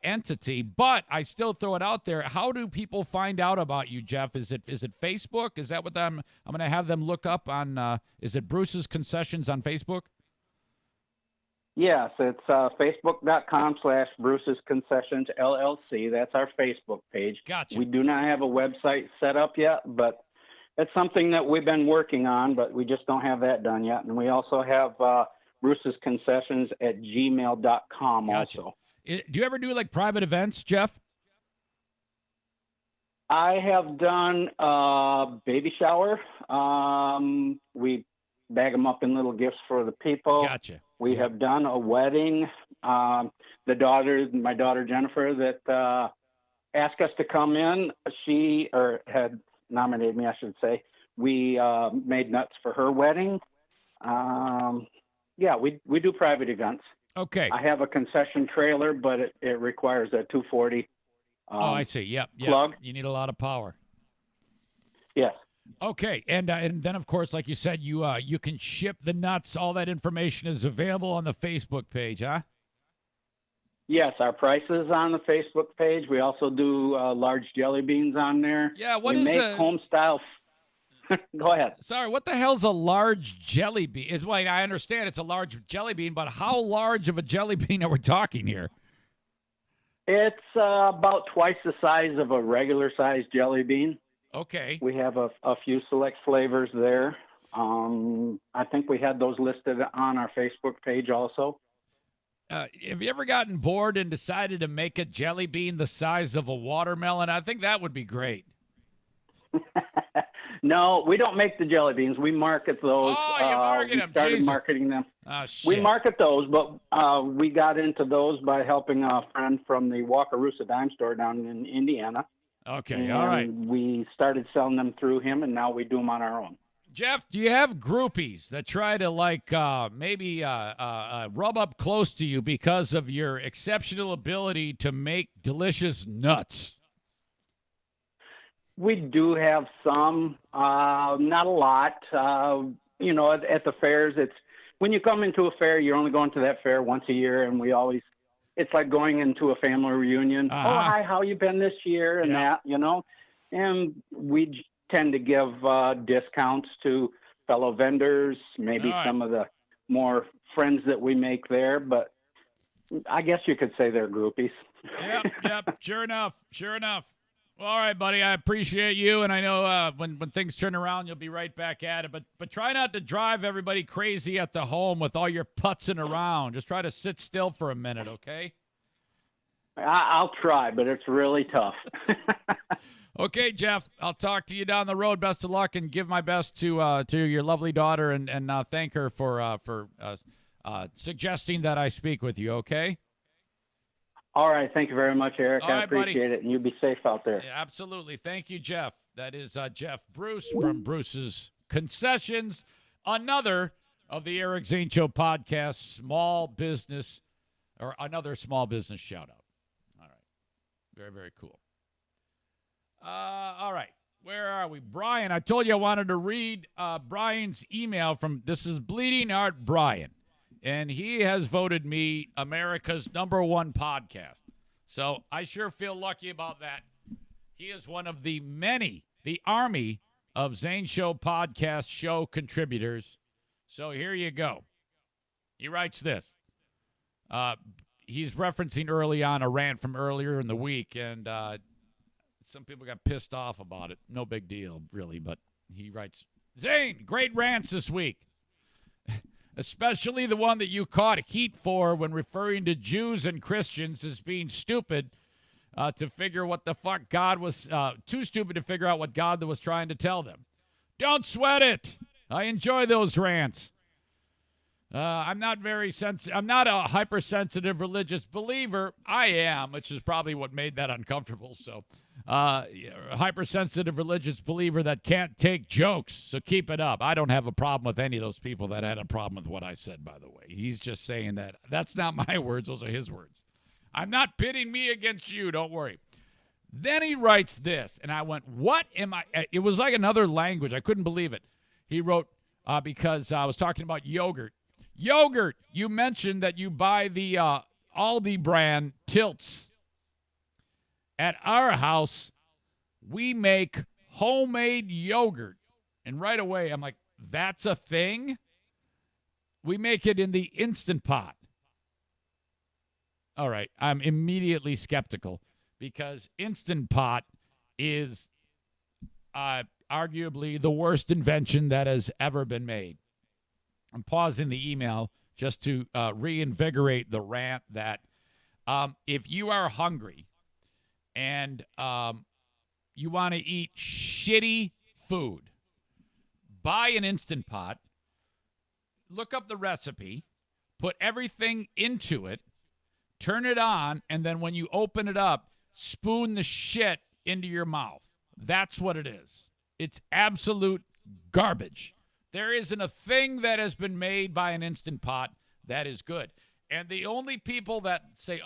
entity, but I still throw it out there. How do people find out about you, Jeff? Is it Facebook? Is that what I'm going to have them look up on? Is it Bruce's Concessions on Facebook? Yes, it's facebook.com/Bruce's Concessions LLC. That's our Facebook page. Gotcha. We do not have a website set up yet, but it's something that we've been working on, but we just don't have that done yet. And we also have Bruce's Concessions at gmail.com Gotcha. also. Do you ever do like private events, Jeff? I have done a baby shower. We bag them up in little gifts for the people. Gotcha. We have done a wedding. My daughter Jennifer, that asked us to come in. She had nominated me, I should say. We made nuts for her wedding. We do private events. Okay. I have a concession trailer, but it requires a 240. I see. Yep. Plug. You need a lot of power. Yes. Okay, and then of course, like you said, you can ship the nuts. All that information is available on the Facebook page, huh? Yes, our prices on the Facebook page. We also do large jelly beans on there. Yeah, we make home style. Go ahead. Sorry, what the hell's a large jelly bean? I understand it's a large jelly bean, but how large of a jelly bean are we talking here? It's about twice the size of a regular sized jelly bean. Okay. We have a few select flavors there. I think we had those listed on our Facebook page also. Have you ever gotten bored and decided to make a jelly bean the size of a watermelon? I think that would be great. No, we don't make the jelly beans. We market those. Oh, you market them. We started Jesus. marketing them. Oh, shit. We market those, but we got into those by helping a friend from the Wakarusa Dime Store down in Indiana. Okay, and all right. We started selling them through him, and now we do them on our own. Jeff, do you have groupies that try to maybe rub up close to you because of your exceptional ability to make delicious nuts? We do have some, not a lot. At the fairs, when you come into a fair, you're only going to that fair once a year, and it's like going into a family reunion. Uh-huh. Oh, hi, how you been this year? And that, and we tend to give discounts to fellow vendors, maybe some of the more friends that we make there, but I guess you could say they're groupies. Yep, sure enough. Well, all right, buddy, I appreciate you, and I know when things turn around, you'll be right back at it, but try not to drive everybody crazy at the home with all your putzing around. Just try to sit still for a minute, okay? I'll try, but it's really tough. Okay, Jeff, I'll talk to you down the road. Best of luck, and give my best to your lovely daughter, and thank her for suggesting that I speak with you, okay? All right. Thank you very much, Eric. All I right, appreciate it, and you be safe out there. Yeah, absolutely. Thank you, Jeff. That is Jeff Bruce from Bruce's Concessions, another of the Eric Zane Show podcast, another small business shout-out. All right. Very, very cool. All right. Where are we? Brian, I told you I wanted to read Brian's email this is Bleeding Heart Brian. And he has voted me America's #1 podcast. So I sure feel lucky about that. He is one of the army of Zane Show podcast show contributors. So here you go. He writes this. He's referencing early on a rant from earlier in the week, and some people got pissed off about it. No big deal, really, but he writes, Zane, great rants this week. Especially the one that you caught heat for when referring to Jews and Christians as being stupid to figure what the fuck God was, too stupid to figure out what God was trying to tell them. Don't sweat it. I enjoy those rants. I'm not a hypersensitive religious believer. I am, which is probably what made that uncomfortable. So, a hypersensitive religious believer that can't take jokes. So keep it up. I don't have a problem with any of those people that had a problem with what I said, by the way. He's just saying that. That's not my words. Those are his words. I'm not pitting me against you. Don't worry. Then he writes this, and I went, what am I? It was like another language. I couldn't believe it. He wrote, because I was talking about yogurt. Yogurt, you mentioned that you buy the Aldi brand Tilts. At our house, we make homemade yogurt. And right away, I'm like, that's a thing? We make it in the Instant Pot. All right, I'm immediately skeptical because Instant Pot is arguably the worst invention that has ever been made. I'm pausing the email just to reinvigorate the rant that if you are hungry and you want to eat shitty food, buy an Instant Pot, look up the recipe, put everything into it, turn it on, and then when you open it up, spoon the shit into your mouth. That's what it is. It's absolute garbage. There isn't a thing that has been made by an Instant Pot that is good. And the only people that say,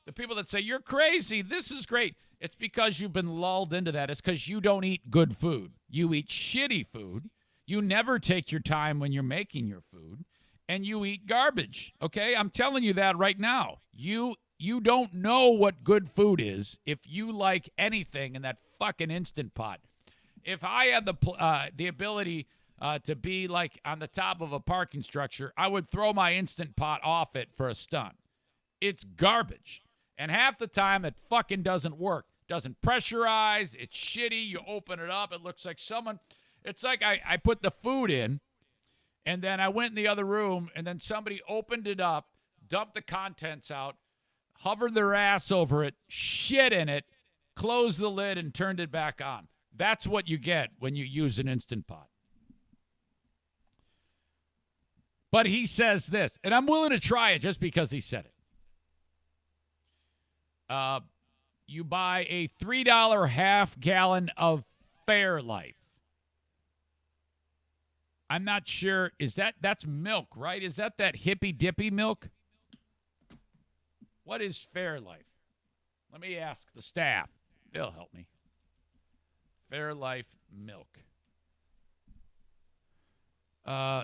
the people that say, you're crazy, this is great, it's because you've been lulled into that. It's because you don't eat good food. You eat shitty food. You never take your time when you're making your food. And you eat garbage, okay? I'm telling you that right now. You don't know what good food is if you like anything in that fucking Instant Pot. If I had the ability to be like on the top of a parking structure, I would throw my Instant Pot off it for a stunt. It's garbage. And half the time it fucking doesn't work. Doesn't pressurize. It's shitty. You open it up. It looks like someone. It's like I put the food in, and then I went in the other room, and then somebody opened it up, dumped the contents out, hovered their ass over it, shit in it, closed the lid, and turned it back on. That's what you get when you use an Instant Pot. But he says this, and I'm willing to try it just because he said it. You buy a $3 half gallon of Fairlife. I'm not sure. That's milk, right? Is that hippy dippy milk? What is Fairlife? Let me ask the staff. They'll help me. Fairlife milk.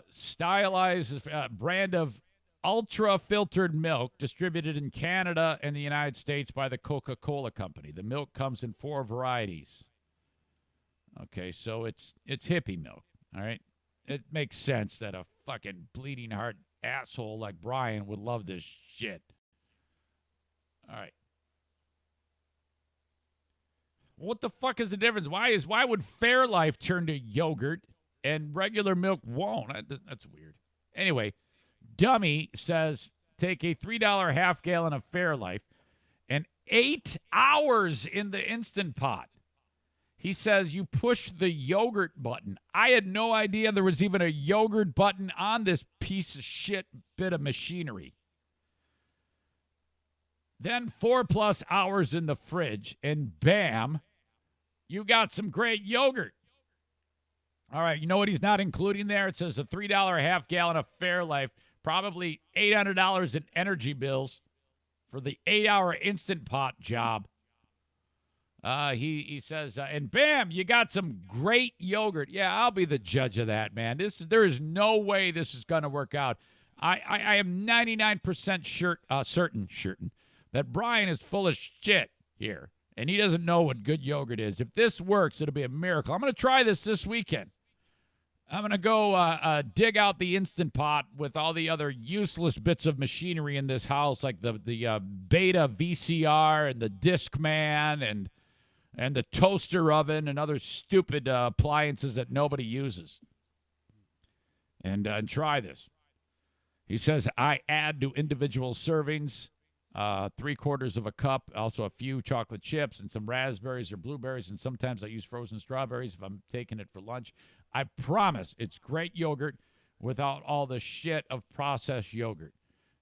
Stylized brand of ultra-filtered milk distributed in Canada and the United States by the Coca-Cola Company. The milk comes in 4 varieties. Okay, so it's hippie milk, all right? It makes sense that a fucking bleeding heart asshole like Brian would love this shit. All right. What the fuck is the difference? Why would Fairlife turn to yogurt and regular milk won't? That's weird. Anyway, Dummy says take a $3 half gallon of Fairlife and 8 hours in the Instant Pot. He says you push the yogurt button. I had no idea there was even a yogurt button on this piece of shit bit of machinery. Then 4+ hours in the fridge, and bam, you got some great yogurt. All right, you know what he's not including there? It says a $3 half gallon of Fairlife, probably $800 in energy bills for the 8-hour Instant Pot job. He says, and bam, you got some great yogurt. Yeah, I'll be the judge of that, man. There is no way this is going to work out. I am 99% certain that Brian is full of shit here, and he doesn't know what good yogurt is. If this works, it'll be a miracle. I'm going to try this weekend. I'm going to go dig out the Instant Pot with all the other useless bits of machinery in this house, like the Beta VCR and the Discman and the toaster oven and other stupid appliances that nobody uses. And try this. He says, I add to individual servings 3/4 of a cup, also a few chocolate chips and some raspberries or blueberries, and sometimes I use frozen strawberries if I'm taking it for lunch. I promise it's great yogurt without all the shit of processed yogurt.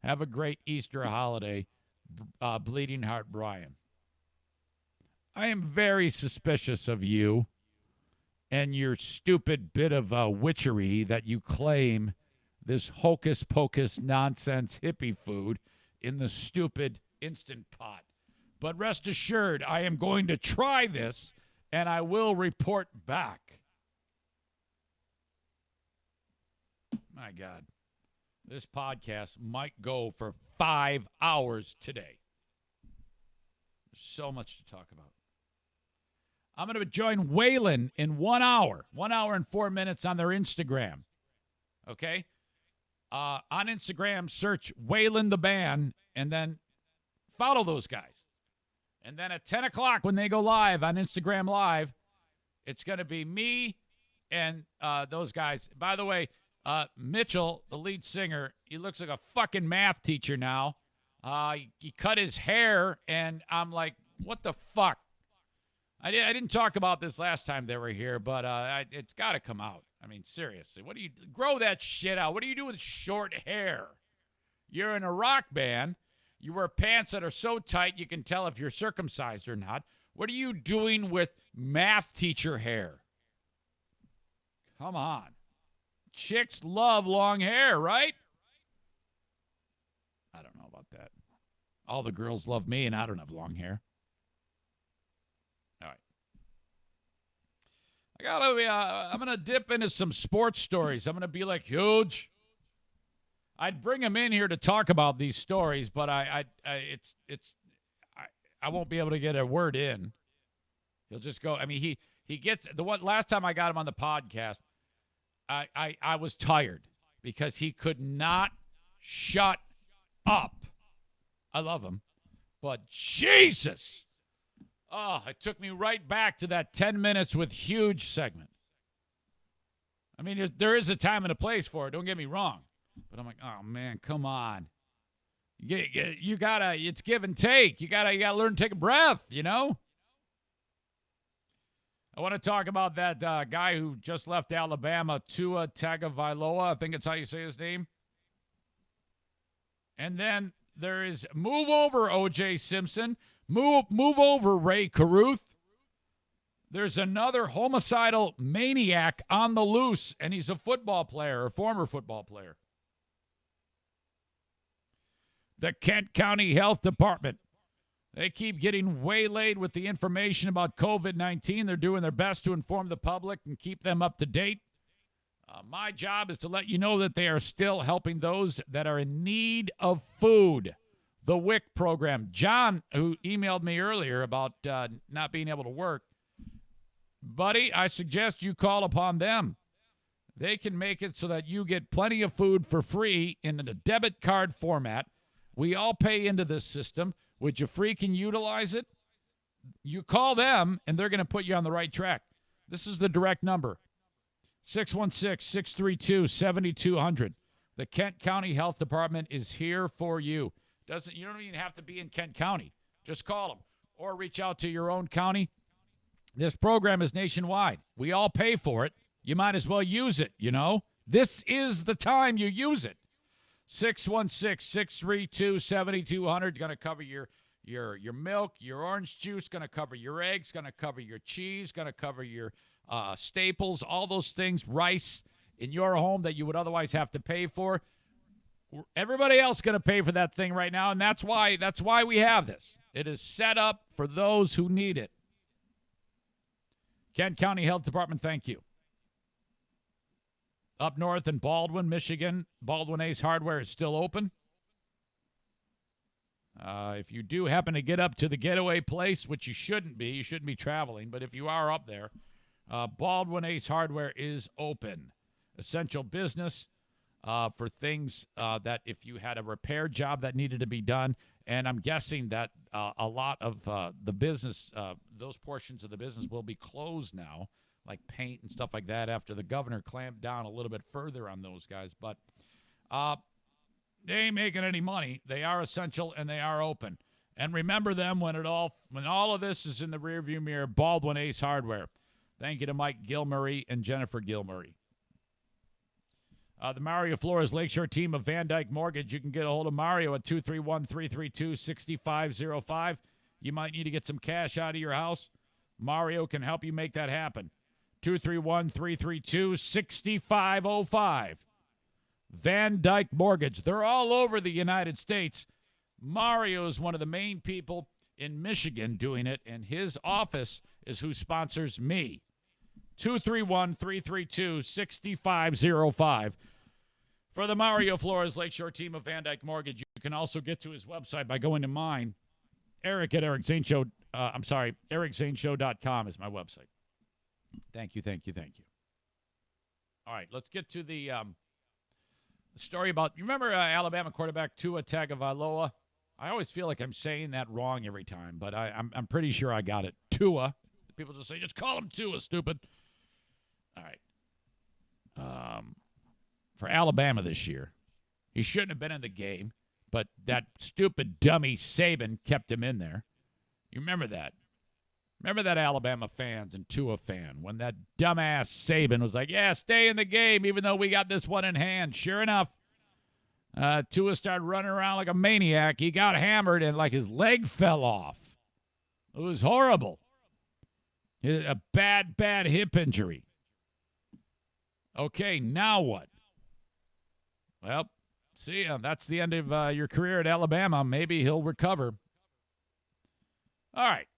Have a great Easter holiday, Bleeding Heart Brian. I am very suspicious of you and your stupid bit of witchery that you claim this hocus-pocus nonsense hippie food in the stupid Instant Pot. But rest assured, I am going to try this, and I will report back. My God. This podcast might go for 5 hours today. There's so much to talk about. I'm going to join Waylon in 1 hour. 1 hour and 4 minutes on their Instagram. Okay? On Instagram, search Waylon the Band, and then follow those guys. And then at 10 o'clock when they go live on Instagram Live, it's going to be me and those guys. By the way, Mitchell, the lead singer, he looks like a fucking math teacher now. He cut his hair, and I'm like, what the fuck? I didn't talk about this last time they were here, but it's got to come out. I mean, seriously, what do you grow that shit out? What do you do with short hair? You're in a rock band. You wear pants that are so tight you can tell if you're circumcised or not. What are you doing with math teacher hair? Come on. Chicks love long hair, right? I don't know about that. All the girls love me, and I don't have long hair. All right. I'm gonna dip into some sports stories. I'm gonna be like huge. I'd bring him in here to talk about these stories, but I won't be able to get a word in. He'll just go. I mean, he gets the one. Last time I got him on the podcast, I was tired because he could not shut up. I love him, but Jesus. Oh, it took me right back to that 10 minutes with huge segment. I mean, there is a time and a place for it. Don't get me wrong. But I'm like, oh, man, come on. You got to, it's give and take. You got to learn to take a breath, you know? I want to talk about that guy who just left Alabama, Tua Tagovailoa. I think it's how you say his name. And then there is move over O.J. Simpson. Move over Ray Caruth. There's another homicidal maniac on the loose, and he's a football player, a former football player. The Kent County Health Department. They keep getting waylaid with the information about COVID-19. They're doing their best to inform the public and keep them up to date. My job is to let you know that they are still helping those that are in need of food. The WIC program. John, who emailed me earlier about not being able to work, buddy, I suggest you call upon them. They can make it so that you get plenty of food for free in a debit card format. We all pay into this system. Would you freaking utilize it? You call them, and they're going to put you on the right track. This is the direct number, 616-632-7200. The Kent County Health Department is here for you. You don't even have to be in Kent County. Just call them or reach out to your own county. This program is nationwide. We all pay for it. You might as well use it, you know. This is the time you use it. 616-632-7200. Going to cover your milk, your orange juice, going to cover your eggs, going to cover your cheese, going to cover your staples, all those things, rice in your home that you would otherwise have to pay for. Everybody else going to pay for that thing right now, and that's why we have this. It is set up for those who need it. Kent County Health Department, thank you. Up north in Baldwin, Michigan, Baldwin Ace Hardware is still open. If you do happen to get up to the getaway place, which you shouldn't be traveling, but if you are up there, Baldwin Ace Hardware is open. Essential business. For things that if you had a repair job that needed to be done, and I'm guessing that a lot of the business, those portions of the business will be closed now, like paint and stuff like that, after the governor clamped down a little bit further on those guys. But they ain't making any money. They are essential, and they are open. And remember them when all of this is in the rearview mirror, Baldwin Ace Hardware. Thank you to Mike Gilmurray and Jennifer Gilmurray. The Mario Flores Lakeshore team of Van Dyke Mortgage. You can get a hold of Mario at 231-332-6505. You might need to get some cash out of your house. Mario can help you make that happen. 231-332-6505. Van Dyke Mortgage. They're all over the United States. Mario is one of the main people in Michigan doing it, and his office is who sponsors me. 231-332-6505. For the Mario Flores Lakeshore team of Van Dyke Mortgage, you can also get to his website by going to mine. Eric at EricZaneShow.com is my website. Thank you. All right, let's get to the story about, you remember Alabama quarterback Tua Tagovailoa? I always feel like I'm saying that wrong every time, but I'm pretty sure I got it. Tua. People just say, just call him Tua, stupid. All right. For Alabama this year, he shouldn't have been in the game, but that stupid dummy Saban kept him in there. You remember that? Remember that, Alabama fans and Tua fan, when that dumbass Saban was like, yeah, stay in the game even though we got this one in hand. Sure enough, Tua started running around like a maniac. He got hammered and like his leg fell off. It was horrible. A bad hip injury. Okay, now what? Well, see, that's the end of your career at Alabama. Maybe he'll recover. All right.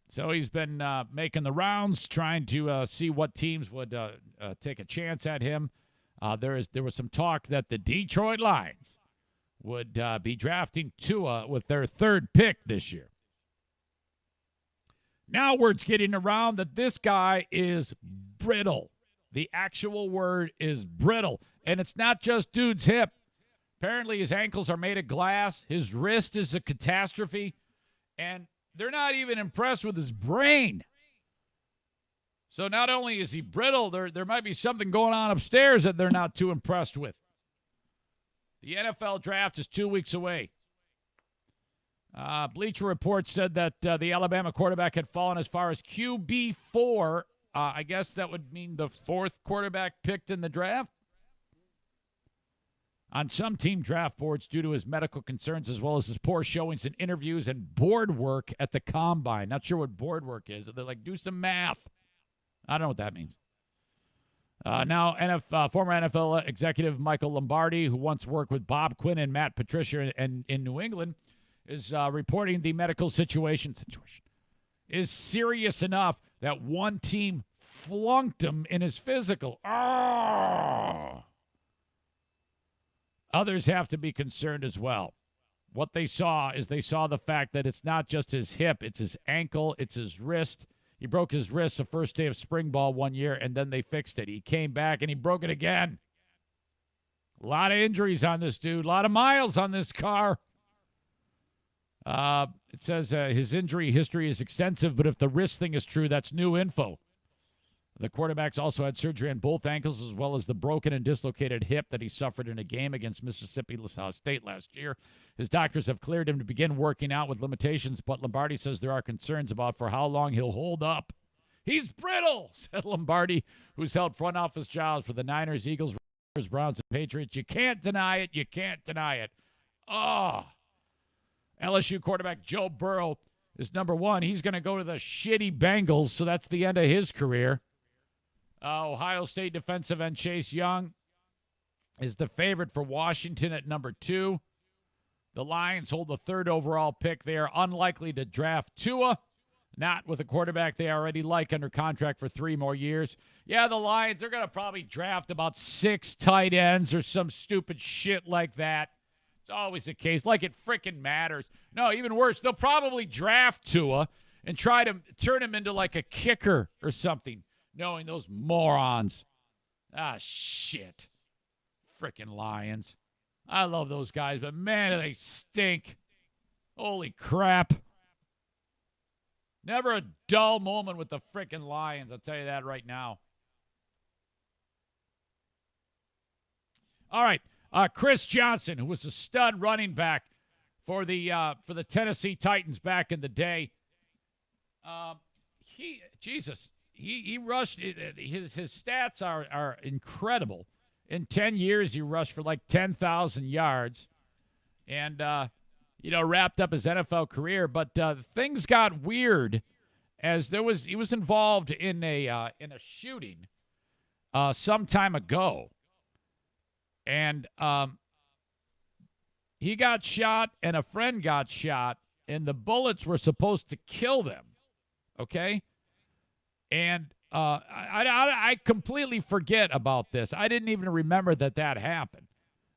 So he's been making the rounds, trying to see what teams would take a chance at him. There was some talk that the Detroit Lions would be drafting Tua with their third pick this year. Now word's getting around that this guy is brittle. The actual word is brittle. And it's not just dude's hip. Apparently his ankles are made of glass. His wrist is a catastrophe. And they're not even impressed with his brain. So not only is he brittle, there might be something going on upstairs that they're not too impressed with. The NFL draft is 2 weeks away. Bleacher Report said that the Alabama quarterback had fallen as far as QB4. I guess that would mean the fourth quarterback picked in the draft. On some team draft boards due to his medical concerns as well as his poor showings in interviews and board work at the combine. Not sure what board work is. They're like, do some math. I don't know what that means. Now, former NFL executive Michael Lombardi, who once worked with Bob Quinn and Matt Patricia in New England, is reporting the medical situation is serious enough that one team flunked him in his physical. Oh! Others have to be concerned as well. What they saw is the fact that it's not just his hip, it's his ankle, it's his wrist. He broke his wrist the first day of spring ball one year, and then they fixed it. He came back, and he broke it again. A lot of injuries on this dude, a lot of miles on this car. It says his injury history is extensive, but if the wrist thing is true, that's new info. The quarterback's also had surgery on both ankles as well as the broken and dislocated hip that he suffered in a game against Mississippi State last year. His doctors have cleared him to begin working out with limitations, but Lombardi says there are concerns about for how long he'll hold up. He's brittle, said Lombardi, who's held front office jobs for the Niners, Eagles, Raiders, Browns, and Patriots. You can't deny it. You can't deny it. Oh. LSU quarterback Joe Burrow is number one. He's going to go to the shitty Bengals, so that's the end of his career. Ohio State defensive end Chase Young is the favorite for Washington at number 2. The Lions hold the 3rd overall pick. They are unlikely to draft Tua, not with a quarterback they already like under contract for 3 more years. Yeah, the Lions, they're going to probably draft about 6 tight ends or some stupid shit like that. It's always the case, like it frickin' matters. No, even worse, they'll probably draft Tua and try to turn him into like a kicker or something. Knowing those morons. Ah, shit. Frickin' Lions. I love those guys, but man, do they stink. Holy crap. Never a dull moment with the frickin' Lions, I'll tell you that right now. All right, Chris Johnson, who was a stud running back for the Tennessee Titans back in the day. He rushed. His stats are incredible. In 10 years, he rushed for like 10,000 yards, and wrapped up his NFL career. But things got weird, as he was involved in a shooting some time ago, and he got shot, and a friend got shot and the bullets were supposed to kill them. Okay? And I completely forget about this. I didn't even remember that happened.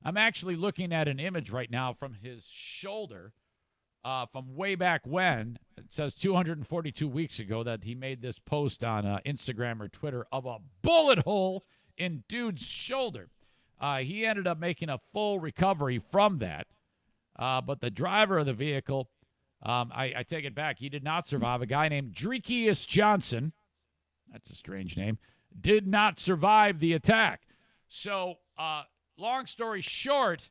I'm actually looking at an image right now from his shoulder from way back when. It says 242 weeks ago that he made this post on Instagram or Twitter of a bullet hole in dude's shoulder. He ended up making a full recovery from that. But the driver of the vehicle, I take it back, he did not survive. A guy named Dreekius Johnson, that's a strange name, did not survive the attack. So, long story short,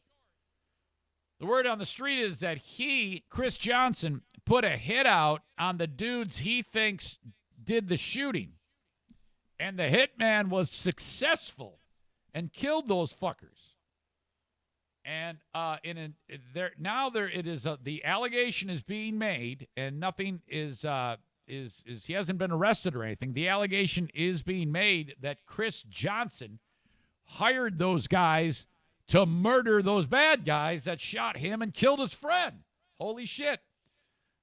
the word on the street is that Chris Johnson, put a hit out on the dudes he thinks did the shooting. And the hitman was successful and killed those fuckers. And the allegation is being made, and nothing is he hasn't been arrested or anything. The allegation is being made that Chris Johnson hired those guys to murder those bad guys that shot him and killed his friend. Holy shit.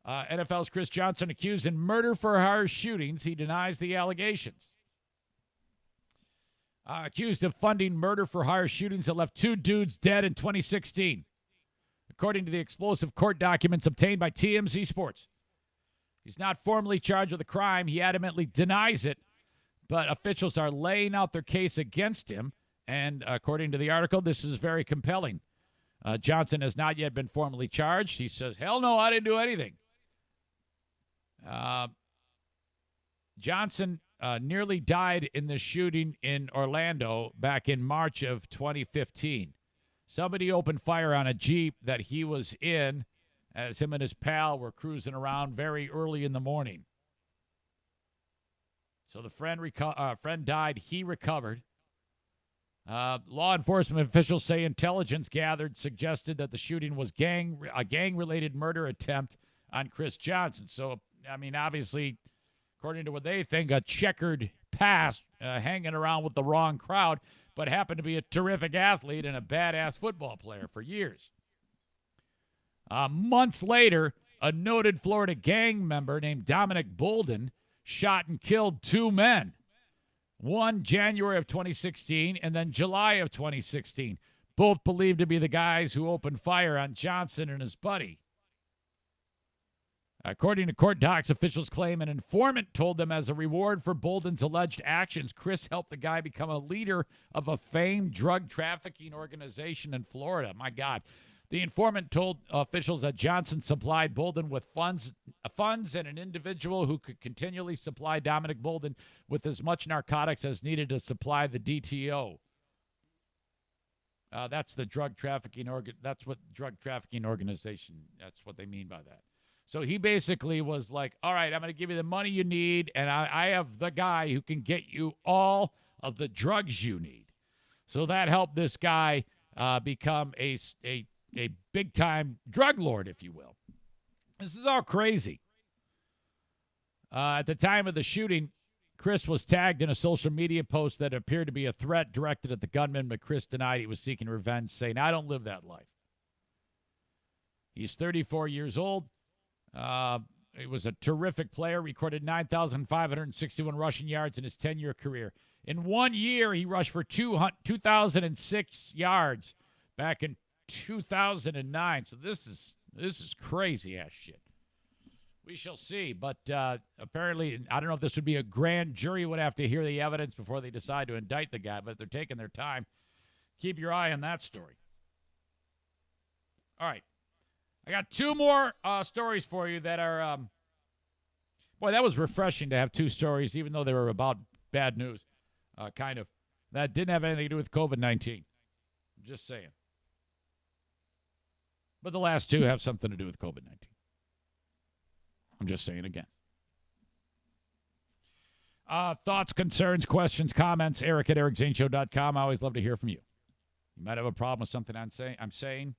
NFL's Chris Johnson accused in murder-for-hire shootings. He denies the allegations. Accused of funding murder-for-hire shootings that left 2 dudes dead in 2016. According to the explosive court documents obtained by TMZ Sports. He's not formally charged with a crime. He adamantly denies it, but officials are laying out their case against him. And according to the article, this is very compelling. Johnson has not yet been formally charged. He says, hell no, I didn't do anything. Johnson nearly died in the shooting in Orlando back in March of 2015. Somebody opened fire on a Jeep that he was in as him and his pal were cruising around very early in the morning. So the friend died. He recovered. Law enforcement officials say intelligence gathered suggested that the shooting was a gang-related murder attempt on Chris Johnson. So, I mean, obviously, according to what they think, a checkered past, hanging around with the wrong crowd, but happened to be a terrific athlete and a badass football player for years. Months later, a noted Florida gang member named Dominic Bolden shot and killed 2 men. One January of 2016 and then July of 2016. Both believed to be the guys who opened fire on Johnson and his buddy. According to court docs, officials claim an informant told them as a reward for Bolden's alleged actions, Chris helped the guy become a leader of a famed drug trafficking organization in Florida. My God. The informant told officials that Johnson supplied Bolden with funds and an individual who could continually supply Dominic Bolden with as much narcotics as needed to supply the DTO. That's the drug trafficking That's what drug trafficking organization. That's what they mean by that. So he basically was like, all right, I'm going to give you the money you need, and I have the guy who can get you all of the drugs you need. So that helped this guy become a big-time drug lord, if you will. This is all crazy. At the time of the shooting, Chris was tagged in a social media post that appeared to be a threat directed at the gunman, but Chris denied he was seeking revenge, saying, I don't live that life. He's 34 years old. He was a terrific player, recorded 9,561 rushing yards in his 10-year career. In 1 year, he rushed for 2,006 yards back in 2009. So this is crazy ass shit. We shall see. But apparently, I don't know if this would be a grand jury would have to hear the evidence before they decide to indict the guy, but they're taking their time. Keep your eye on that story. All right. I got 2 more stories for you that are, boy, that was refreshing to have 2 stories, even though they were about bad news, kind of. That didn't have anything to do with COVID-19. Just saying. But the last 2 have something to do with COVID-19. I'm just saying again. Thoughts, concerns, questions, comments, Eric at ericzaneshow.com. I always love to hear from you. You might have a problem with something I'm saying.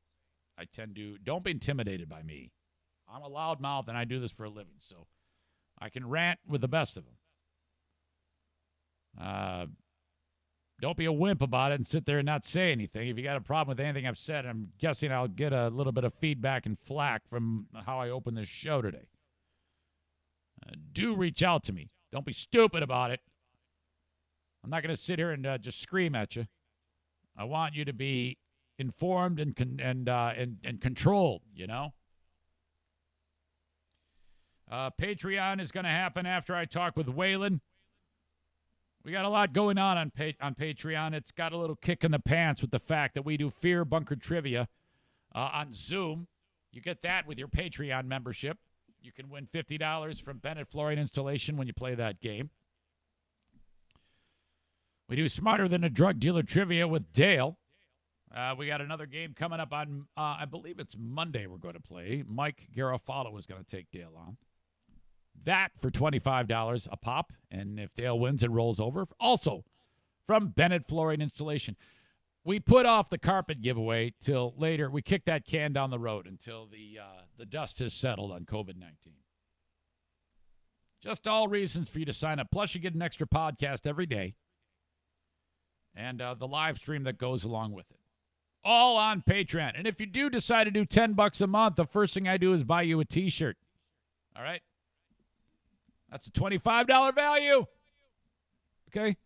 I tend to, don't be intimidated by me. I'm a loud mouth and I do this for a living, so I can rant with the best of them. Don't be a wimp about it and sit there and not say anything. If you got a problem with anything I've said, I'm guessing I'll get a little bit of feedback and flack from how I opened this show today. Do reach out to me. Don't be stupid about it. I'm not going to sit here and just scream at you. I want you to be informed and controlled, you know? Patreon is going to happen after I talk with Waylon. We got a lot going on Patreon. It's got a little kick in the pants with the fact that we do Fear Bunker Trivia on Zoom. You get that with your Patreon membership. You can win $50 from Bennett Flooring Installation when you play that game. We do Smarter Than a Drug Dealer Trivia with Dale. We got another game coming up on, I believe it's Monday we're going to play. Mike Garofalo is going to take Dale on. That for $25 a pop. And if Dale wins, it rolls over. Also, from Bennett Flooring Installation. We put off the carpet giveaway till later. We kicked that can down the road until the dust has settled on COVID-19. Just all reasons for you to sign up. Plus, you get an extra podcast every day. And the live stream that goes along with it. All on Patreon. And if you do decide to do $10 a month, the first thing I do is buy you a T-shirt. All right? That's a $25 value. Okay?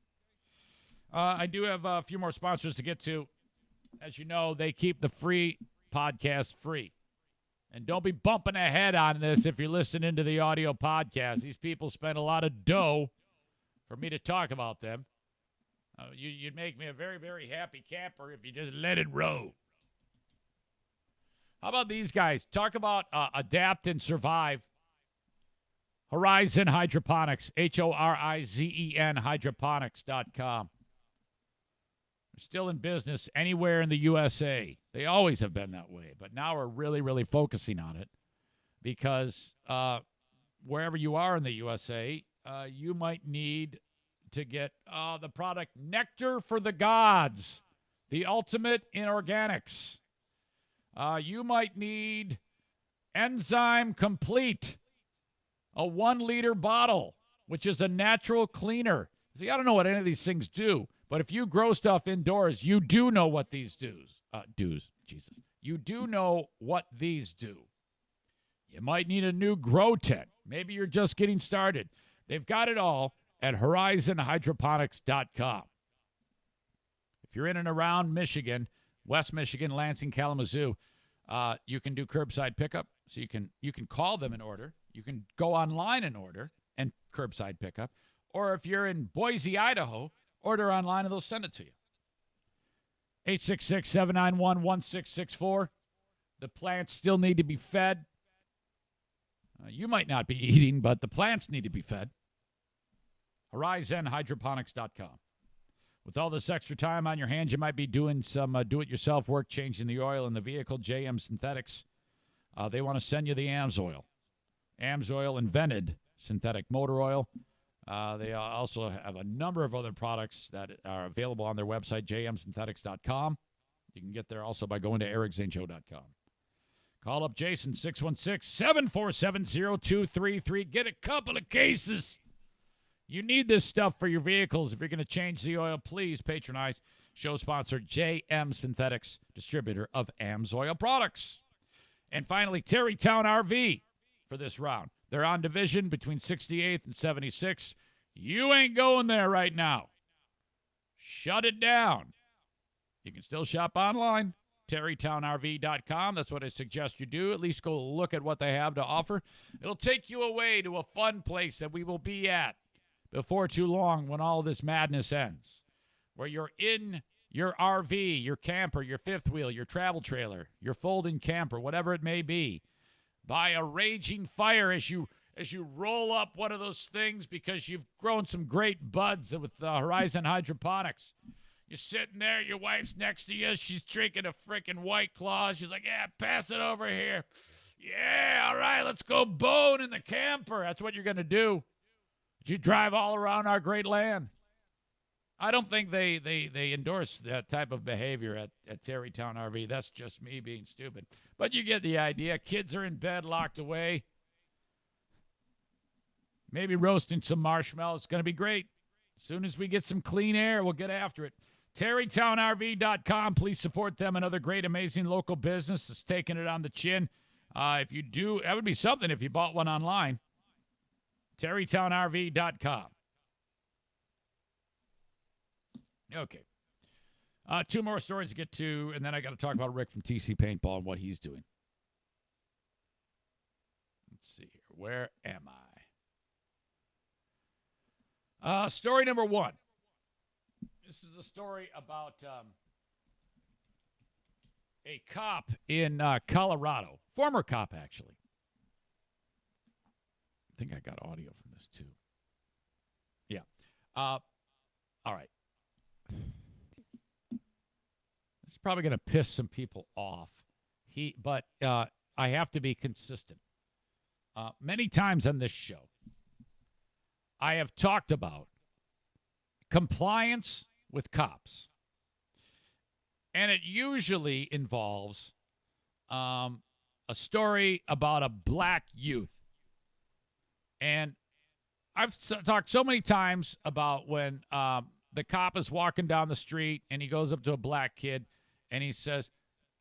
I do have a few more sponsors to get to. As you know, they keep the free podcast free. And don't be bumping ahead on this if you're listening to the audio podcast. These people spend a lot of dough for me to talk about them. You'd make me a very, very happy camper if you just let it roll. How about these guys? Talk about adapt and survive. Horizon Hydroponics, Horizen, hydroponics.com. They're still in business anywhere in the USA. They always have been that way, but now we're really, really focusing on it because wherever you are in the USA, you might need to get the product Nectar for the Gods, the ultimate in organics. You might need Enzyme Complete, a 1-liter bottle, which is a natural cleaner. See, I don't know what any of these things do, but if you grow stuff indoors, you do know what these do. You do know what these do. You might need a new grow tent. Maybe you're just getting started. They've got it all at horizonhydroponics.com. If you're in and around Michigan, West Michigan, Lansing, Kalamazoo, you can do curbside pickup. So you can call them and order. You can go online and order and curbside pickup. Or if you're in Boise, Idaho, order online and they'll send it to you. 866-791-1664. The plants still need to be fed. You might not be eating, but the plants need to be fed. HorizonHydroponics.com. With all this extra time on your hands, you might be doing some do-it-yourself work, changing the oil in the vehicle. JM Synthetics, they want to send you the AMSOIL. AMSOIL invented synthetic motor oil. They also have a number of other products that are available on their website, jmsynthetics.com. You can get there also by going to ericzaneshow.com. Call up Jason, 616-747-0233. Get a couple of cases. You need this stuff for your vehicles. If you're going to change the oil, please patronize show sponsor JM Synthetics, distributor of AMSOIL products. And finally, Terrytown RV for this round. They're on division between 68th and 76th. You ain't going there right now. Shut it down. You can still shop online. TerrytownRV.com. That's what I suggest you do. At least go look at what they have to offer. It'll take you away to a fun place that we will be at before too long when all this madness ends, where you're in your RV, your camper, your fifth wheel, your travel trailer, your folding camper, whatever it may be, by a raging fire as you roll up one of those things because you've grown some great buds with Horizon Hydroponics. You're sitting there, your wife's next to you, she's drinking a freaking White Claw. She's like, yeah, pass it over here. Yeah, all right, let's go bone in the camper. That's what you're going to do. You drive all around our great land. I don't think they endorse that type of behavior at Terrytown RV. That's just me being stupid. But you get the idea. Kids are in bed, locked away. Maybe roasting some marshmallows. It's going to be great. As soon as we get some clean air, we'll get after it. TerrytownRV.com. Please support them. Another great, amazing local business that's taking it on the chin. If you do, that would be something if you bought one online. TerrytownRV.com. Okay. Two more stories to get to, and then I got to talk about Rick from TC Paintball and what he's doing. Let's see here. Where am I? Story number one. This is a story about a cop in Colorado. Former cop, actually. I think I got audio from this, too. Yeah. All right. This is probably going to piss some people off. But I have to be consistent. Many times on this show, I have talked about compliance with cops. And it usually involves a story about a black youth. And I've talked so many times about when the cop is walking down the street and he goes up to a black kid and he says,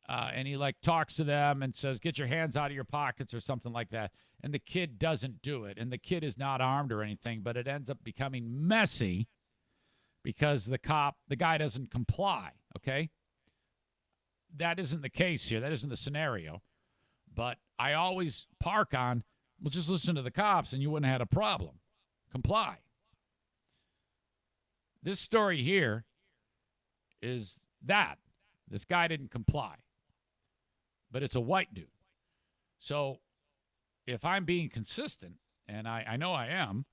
and he like talks to them and says, get your hands out of your pockets or something like that. And the kid doesn't do it. And the kid is not armed or anything, but it ends up becoming messy because the guy doesn't comply, okay? That isn't the case here. That isn't the scenario. But I always park on, well, just listen to the cops and you wouldn't have had a problem. Comply. This story here is that. This guy didn't comply. But it's a white dude. So if I'm being consistent, and I know I am,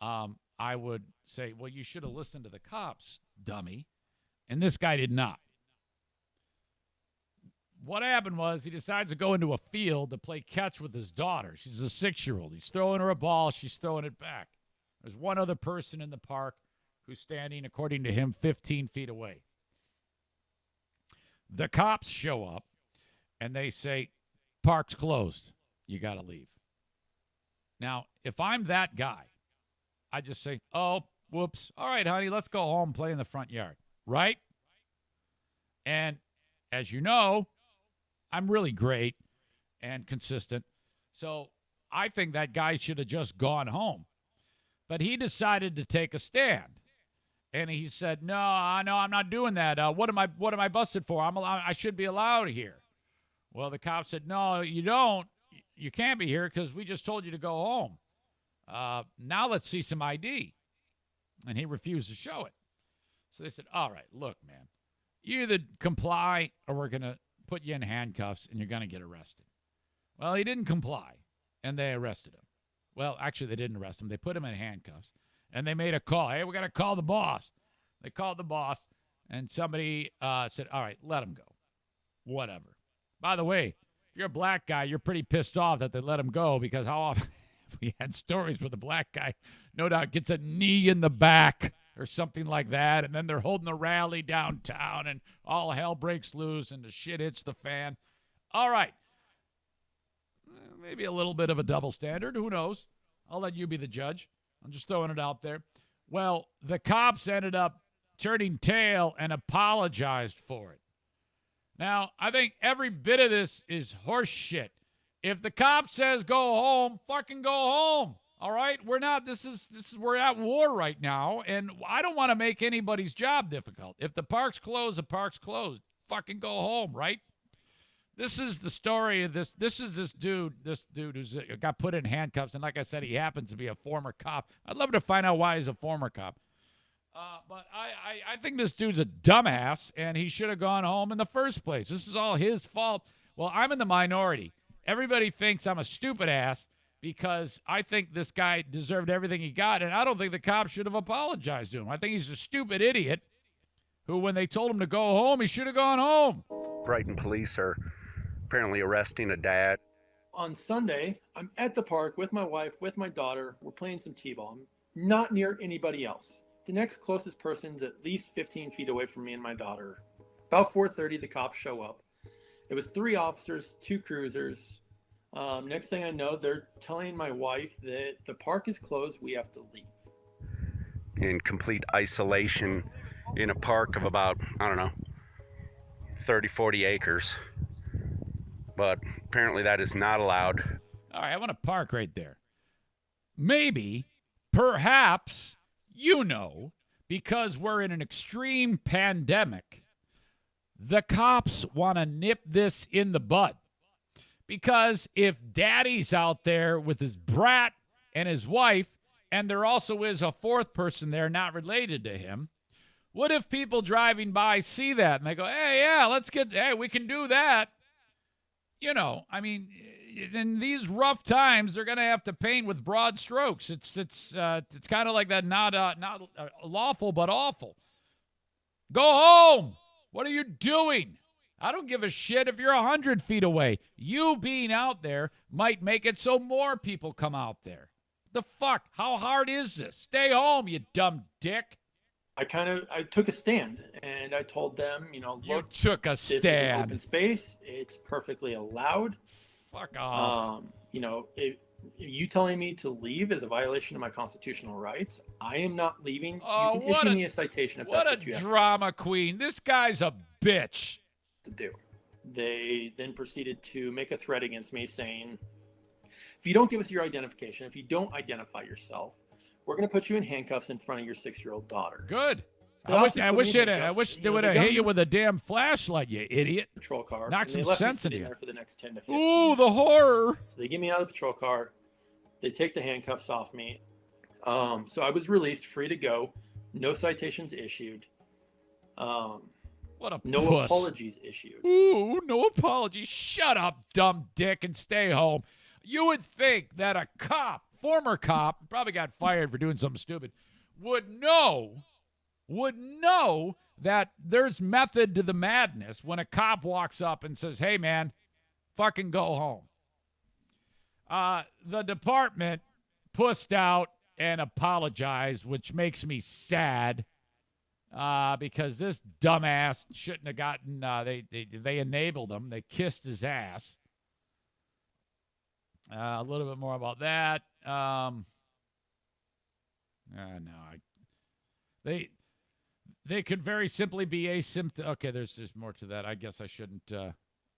I would say, well, you should have listened to the cops, dummy. And this guy did not. What happened was he decides to go into a field to play catch with his daughter. She's a 6-year-old. He's throwing her a ball. She's throwing it back. There's one other person in the park who's standing, according to him, 15 feet away. The cops show up, and they say, park's closed. You got to leave. Now, if I'm that guy, I just say, oh, whoops. All right, honey, let's go home and play in the front yard. Right? And as you know, I'm really great and consistent. So I think that guy should have just gone home. But he decided to take a stand. And he said, no, I'm not doing that. What am I busted for? I should be allowed here. Well, the cop said, no, you don't. You can't be here because we just told you to go home. Now let's see some ID. And he refused to show it. So they said, all right, look, man, you either comply or we're going to put you in handcuffs and you're going to get arrested. Well, he didn't comply, and they arrested him. Well, actually, they didn't arrest him. They put him in handcuffs, and they made a call. Hey, we got to call the boss. They called the boss, and somebody said, all right, let him go. Whatever. By the way, if you're a black guy, you're pretty pissed off that they let him go because how often we had stories where the black guy, no doubt, gets a knee in the back or something like that, and then they're holding a rally downtown, and all hell breaks loose, and the shit hits the fan. All right. Maybe a little bit of a double standard. Who knows? I'll let you be the judge. I'm just throwing it out there. Well, the cops ended up turning tail and apologized for it. Now, I think every bit of this is horse shit. If the cop says go home, fucking go home. All right? We're at war right now, and I don't want to make anybody's job difficult. If the park's closed, the park's closed. Fucking go home, right? This is the story of this. This is this dude who's got put in handcuffs, and like I said, he happens to be a former cop. I'd love to find out why he's a former cop. But I think this dude's a dumbass, and he should have gone home in the first place. This is all his fault. Well, I'm in the minority. Everybody thinks I'm a stupid ass because I think this guy deserved everything he got, and I don't think the cops should have apologized to him. I think he's a stupid idiot who, when they told him to go home, he should have gone home. Brighton police are apparently arresting a dad. On Sunday, I'm at the park with my wife, with my daughter. We're playing some t-ball. I'm not near anybody else. The next closest person's at least 15 feet away from me and my daughter. About 4:30, the cops show up. It was 3 officers, 2 cruisers. Next thing I know, they're telling my wife that the park is closed. We have to leave. in complete isolation in a park of about, I don't know, 30, 40 acres. But apparently that is not allowed. All right, I want to park right there. Maybe, perhaps, because we're in an extreme pandemic, the cops want to nip this in the bud. Because if daddy's out there with his brat and his wife, and there also is a fourth person there not related to him, what if people driving by see that and they go, hey, yeah, we can do that. In these rough times, they're going to have to paint with broad strokes. It's kind of like that, not lawful, but awful. Go home. What are you doing? I don't give a shit if you're 100 feet away. You being out there might make it so more people come out there. The fuck? How hard is this? Stay home, you dumb dick. I took a stand and I told them, look, you took a stand. This is an open space. It's perfectly allowed. Fuck off. You telling me to leave is a violation of my constitutional rights. I am not leaving. You can issue me a citation if that's what you have. What a drama queen. This guy's a bitch. To do. They then proceeded to make a threat against me saying, if you don't give us your identification, if you don't identify yourself, we're going to put you in handcuffs in front of your 6-year-old daughter. Good. I wish they would have hit you with a damn flashlight, you idiot. Patrol car. Knock some sense into you. There for the next 10 to 15 Ooh, minutes. the horror. So they get me out of the patrol car. They take the handcuffs off me. So I was released, free to go. No citations issued. What a no puss. apologies issued. Ooh, no apologies. Shut up, dumb dick, and stay home. You would think that a cop, former cop, probably got fired for doing something stupid, would know that there's method to the madness when a cop walks up and says, hey, man, fucking go home. The department pussed out and apologized, which makes me sad. Because this dumbass shouldn't have gotten, they enabled him. They kissed his ass. A little bit more about that. They could very simply be asymptomatic. Okay, there's more to that. I guess I shouldn't.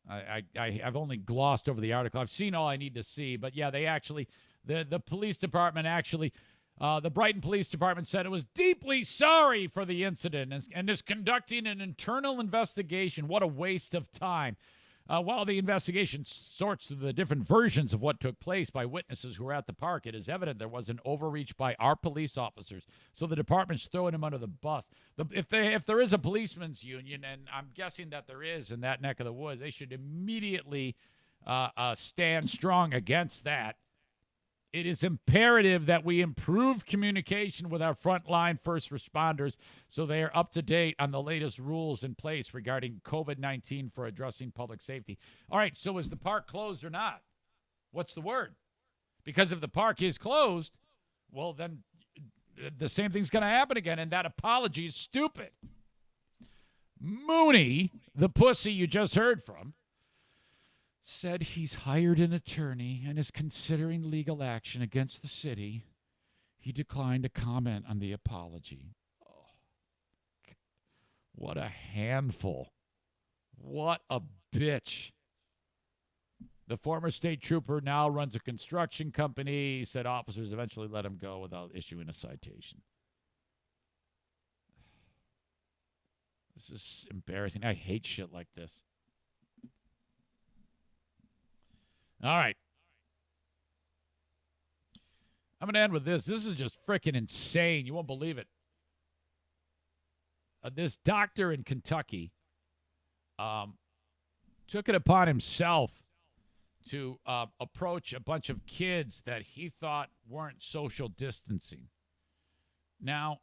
I've only glossed over the article. I've seen all I need to see. But yeah, they actually, the police department actually. The Brighton Police Department said it was deeply sorry for the incident and is conducting an internal investigation. What a waste of time. While the investigation sorts through the different versions of what took place by witnesses who were at the park, it is evident there was an overreach by our police officers. So the department's throwing him under the bus. If there is a policeman's union, and I'm guessing that there is in that neck of the woods, they should immediately stand strong against that. It is imperative that we improve communication with our frontline first responders so they are up to date on the latest rules in place regarding COVID-19 for addressing public safety. All right, so is the park closed or not? What's the word? Because if the park is closed, well, then the same thing's going to happen again, and that apology is stupid. Mooney, the pussy you just heard from, said he's hired an attorney and is considering legal action against the city. He declined to comment on the apology. Oh, what a handful. What a bitch. The former state trooper now runs a construction company. He said officers eventually let him go without issuing a citation. This is embarrassing. I hate shit like this. All right. I'm going to end with this. This is just freaking insane. You won't believe it. This doctor in Kentucky took it upon himself to approach a bunch of kids that he thought weren't social distancing. Now,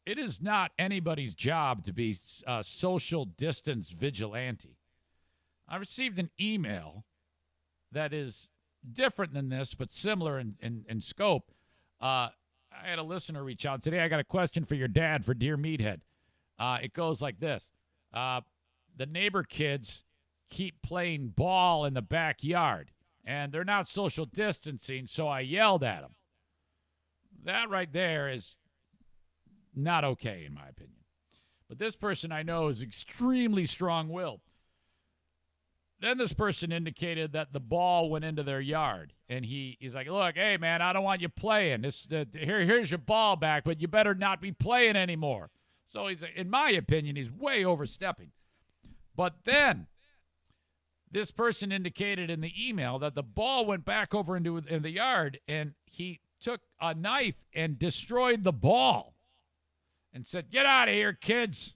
it is not anybody's job to be a social distance vigilante. I received an email that is different than this, but similar in scope. I had a listener reach out today. I got a question for your dad for Dear Meathead. It goes like this. The neighbor kids keep playing ball in the backyard, and they're not social distancing, so I yelled at them. That right there is not okay, in my opinion. But this person I know is extremely strong-willed. Then this person indicated that the ball went into their yard. And he's like, look, hey, man, I don't want you playing. Here's your ball back, but you better not be playing anymore. So, in my opinion, he's way overstepping. But then this person indicated in the email that the ball went back over in the yard, and he took a knife and destroyed the ball and said, get out of here, kids.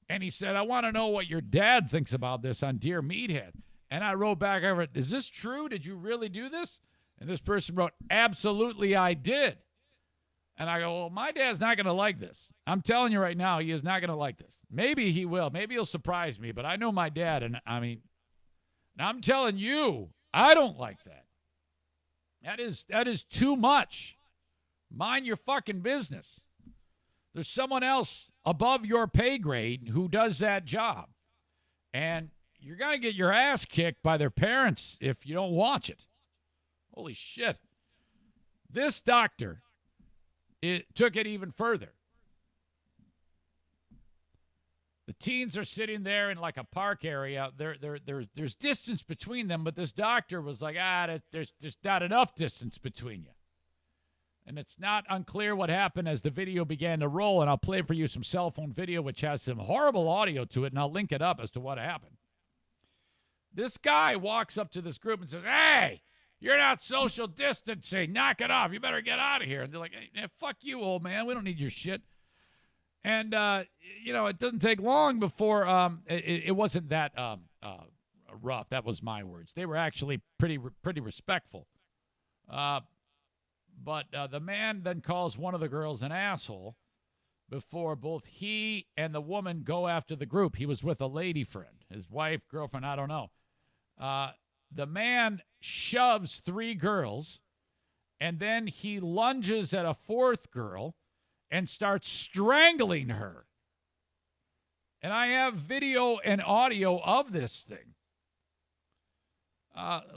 And he said, I want to know what your dad thinks about this on Dear Meathead. And I wrote back over it, is this true? Did you really do this? And this person wrote, absolutely, I did. And I go, well, my dad's not going to like this. I'm telling you right now, he is not going to like this. Maybe he will. Maybe he'll surprise me. But I know my dad, and I'm telling you, I don't like that. That is too much. Mind your fucking business. There's someone else above your pay grade who does that job. And you're going to get your ass kicked by their parents if you don't watch it. Holy shit. This doctor took it even further. The teens are sitting there in like a park area. There's distance between them, but this doctor was like, there's not enough distance between you. And it's not unclear what happened as the video began to roll, and I'll play for you some cell phone video, which has some horrible audio to it, and I'll link it up as to what happened. This guy walks up to this group and says, hey, you're not social distancing. Knock it off. You better get out of here. And they're like, hey, fuck you, old man. We don't need your shit. And, it doesn't take long before it wasn't that rough. That was my words. They were actually pretty respectful. But the man then calls one of the girls an asshole before both he and the woman go after the group. He was with a lady friend, his wife, girlfriend, I don't know. The man shoves 3 girls, and then he lunges at a 4th girl and starts strangling her. And I have video and audio of this thing.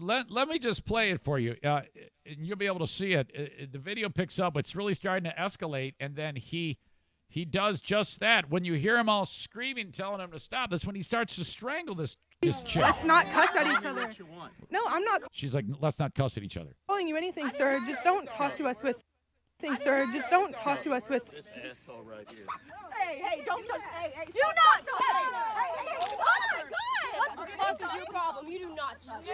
Let me just play it for you. And you'll be able to see it. The video picks up. It's really starting to escalate, and then he does just that. When you hear him all screaming, telling him to stop, that's when he starts to strangle this chick. Let's not cuss at each other. No, I'm not. She's like, let's not cuss at each other. Calling you anything, sir. Just don't talk to us with. Sir, just don't talk to us with. This asshole right here. Hey, don't touch. Hey, do not touch. Hey, oh my God! What the fuck is your problem? You do not touch me.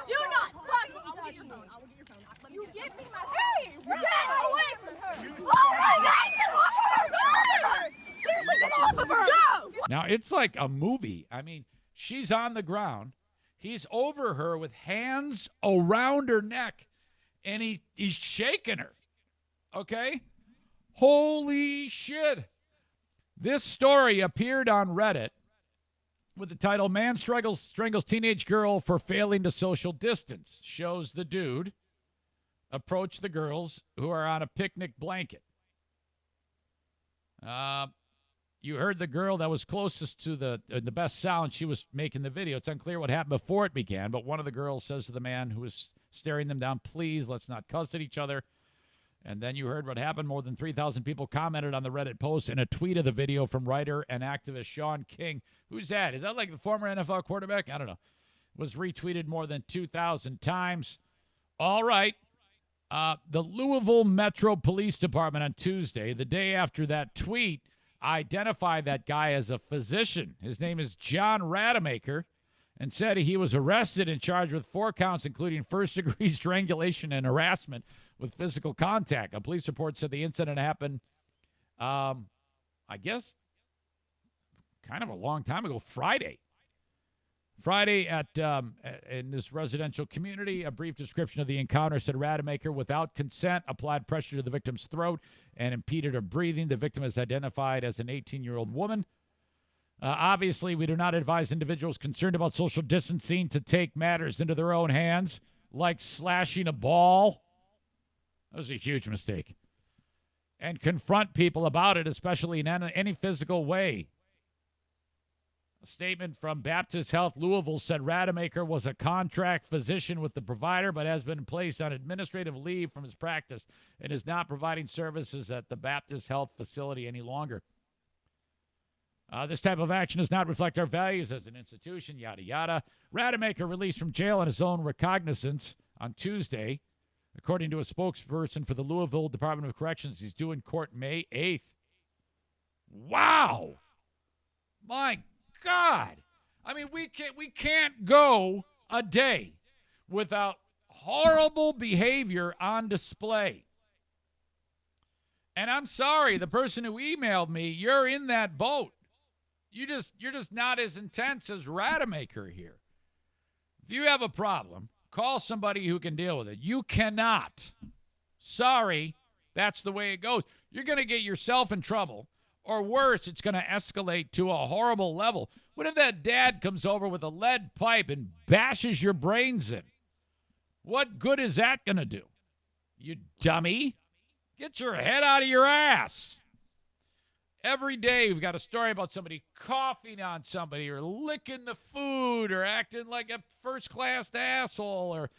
Do not fucking touch me. I will get your phone. You give me my phone. Hey, get away from her. Oh my God, get off of her! Seriously, get off of her! Go! Now, it's like a movie. I mean, she's on the ground. He's over her with hands around her neck, and he's shaking her. Okay? Holy shit. This story appeared on Reddit with the title, Man Strangles Teenage Girl for Failing to Social Distance. Shows the dude approach the girls who are on a picnic blanket. You heard the girl that was closest to the best sound. She was making the video. It's unclear what happened before it began, but one of the girls says to the man who was staring them down, please, let's not cuss at each other. And then you heard what happened. More than 3,000 people commented on the Reddit post and a tweet of the video from writer and activist Sean King. Who's that? Is that like the former NFL quarterback? I don't know. Was retweeted more than 2,000 times. All right. The Louisville Metro Police Department on Tuesday, the day after that tweet, identified that guy as a physician. His name is John Rademacher, and said he was arrested and charged with 4 counts, including first-degree strangulation and harassment with physical contact. A police report said the incident happened, I guess, kind of a long time ago, Friday at in this residential community. A brief description of the encounter said Rademacher, without consent, applied pressure to the victim's throat and impeded her breathing. The victim is identified as an 18-year-old woman. Obviously, we do not advise individuals concerned about social distancing to take matters into their own hands, like slashing a ball. That was a huge mistake. And confront people about it, especially in any physical way. A statement from Baptist Health Louisville said Rademacher was a contract physician with the provider but has been placed on administrative leave from his practice and is not providing services at the Baptist Health facility any longer. This type of action does not reflect our values as an institution, yada, yada. Rademacher released from jail on his own recognizance on Tuesday. According to a spokesperson for the Louisville Department of Corrections, he's due in court May 8th. Wow! My God! I mean, we can't go a day without horrible behavior on display. And I'm sorry, the person who emailed me, you're in that boat. You're just not as intense as Rademacher here. If you have a problem, call somebody who can deal with it. You cannot. Sorry, that's the way it goes. You're going to get yourself in trouble, or worse, it's going to escalate to a horrible level. What if that dad comes over with a lead pipe and bashes your brains in? What good is that going to do? You dummy. Get your head out of your ass. Every day we've got a story about somebody coughing on somebody or licking the food or acting like a first-class asshole or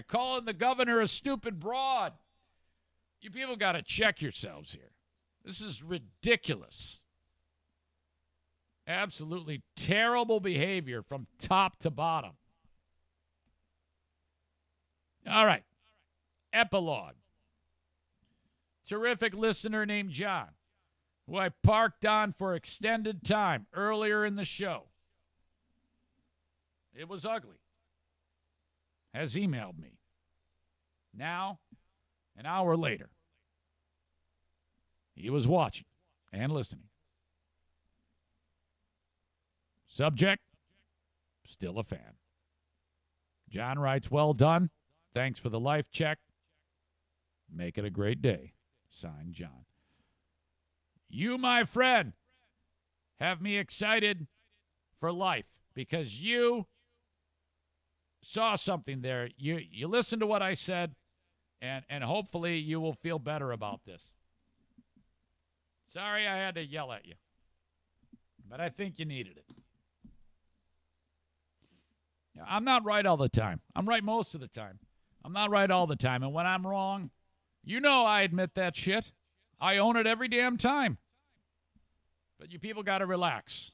calling the governor a stupid broad. You people got to check yourselves here. This is ridiculous. Absolutely terrible behavior from top to bottom. All right. Epilogue. Terrific listener named John, who I parked on for extended time earlier in the show. It was ugly. Has emailed me. Now, an hour later, he was watching and listening. Subject, still a fan. John writes, well done. Thanks for the life check. Make it a great day. Signed, John. You, my friend, have me excited for life because you saw something there. You listened to what I said, and hopefully you will feel better about this. Sorry I had to yell at you, but I think you needed it. I'm not right all the time. I'm right most of the time. I'm not right all the time, and when I'm wrong, you know I admit that shit. I own it every damn time. But you people got to relax.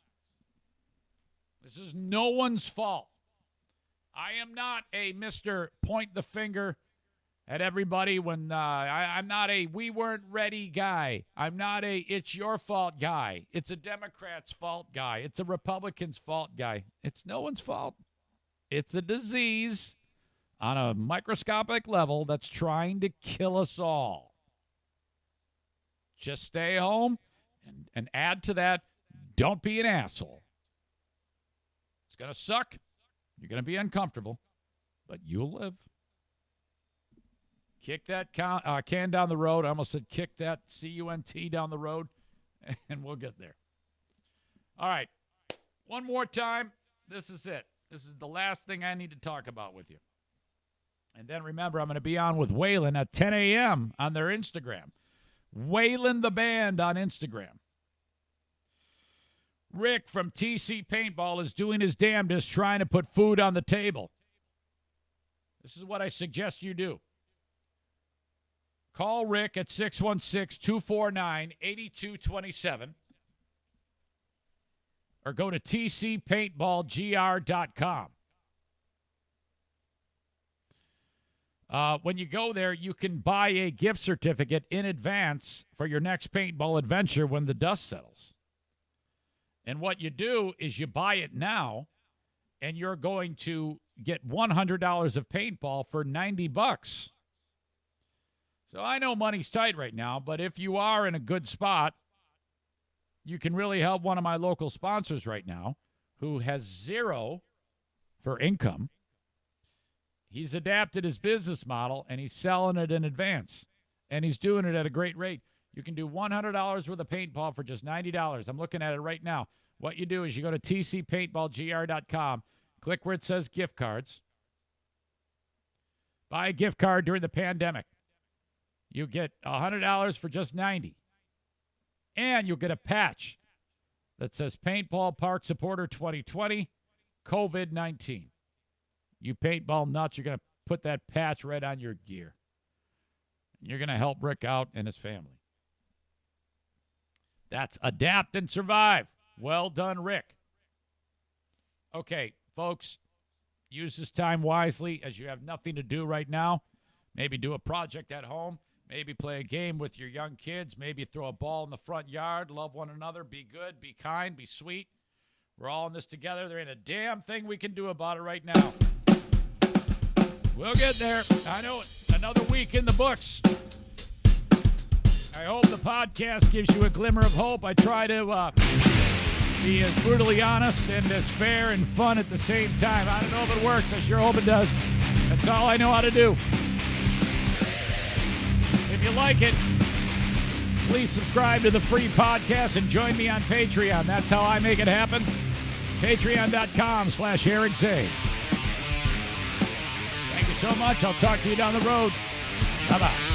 This is no one's fault. I am not a Mr. Point the finger at everybody when I'm not a we weren't ready guy. I'm not a it's your fault guy. It's a Democrat's fault guy. It's a Republican's fault guy. It's no one's fault. It's a disease on a microscopic level that's trying to kill us all. Just stay home and add to that, don't be an asshole. It's going to suck. You're going to be uncomfortable, but you'll live. Kick that can down the road. I almost said kick that C-U-N-T down the road, and we'll get there. All right. One more time. This is it. This is the last thing I need to talk about with you. And then remember, I'm going to be on with Waylon at 10 a.m. on their Instagram. Waylon the Band on Instagram. Rick from TC Paintball is doing his damnedest trying to put food on the table. This is what I suggest you do. Call Rick at 616-249-8227 or go to tcpaintballgr.com. When you go there, you can buy a gift certificate in advance for your next paintball adventure when the dust settles. And what you do is you buy it now, and you're going to get $100 of paintball for $90. So I know money's tight right now, but if you are in a good spot, you can really help one of my local sponsors right now who has zero for income. He's adapted his business model, and he's selling it in advance, and he's doing it at a great rate. You can do $100 worth of paintball for just $90. I'm looking at it right now. What you do is you go to tcpaintballgr.com, click where it says gift cards, buy a gift card during the pandemic. You get $100 for just $90, and you'll get a patch that says Paintball Park Supporter 2020, COVID-19. You paintball nuts, you're going to put that patch right on your gear. You're going to help Rick out and his family. That's Adapt and Survive. Well done, Rick. Okay, folks, use this time wisely as you have nothing to do right now. Maybe do a project at home. Maybe play a game with your young kids. Maybe throw a ball in the front yard. Love one another. Be good. Be kind. Be sweet. We're all in this together. There ain't a damn thing we can do about it right now. We'll get there. I know it. Another week in the books. I hope the podcast gives you a glimmer of hope. I try to be as brutally honest and as fair and fun at the same time. I don't know if it works. I sure hope it does. That's all I know how to do. If you like it, please subscribe to the free podcast and join me on Patreon. That's how I make it happen. Patreon.com/Eric Zane. Thank you so much. I'll talk to you down the road. Bye-bye.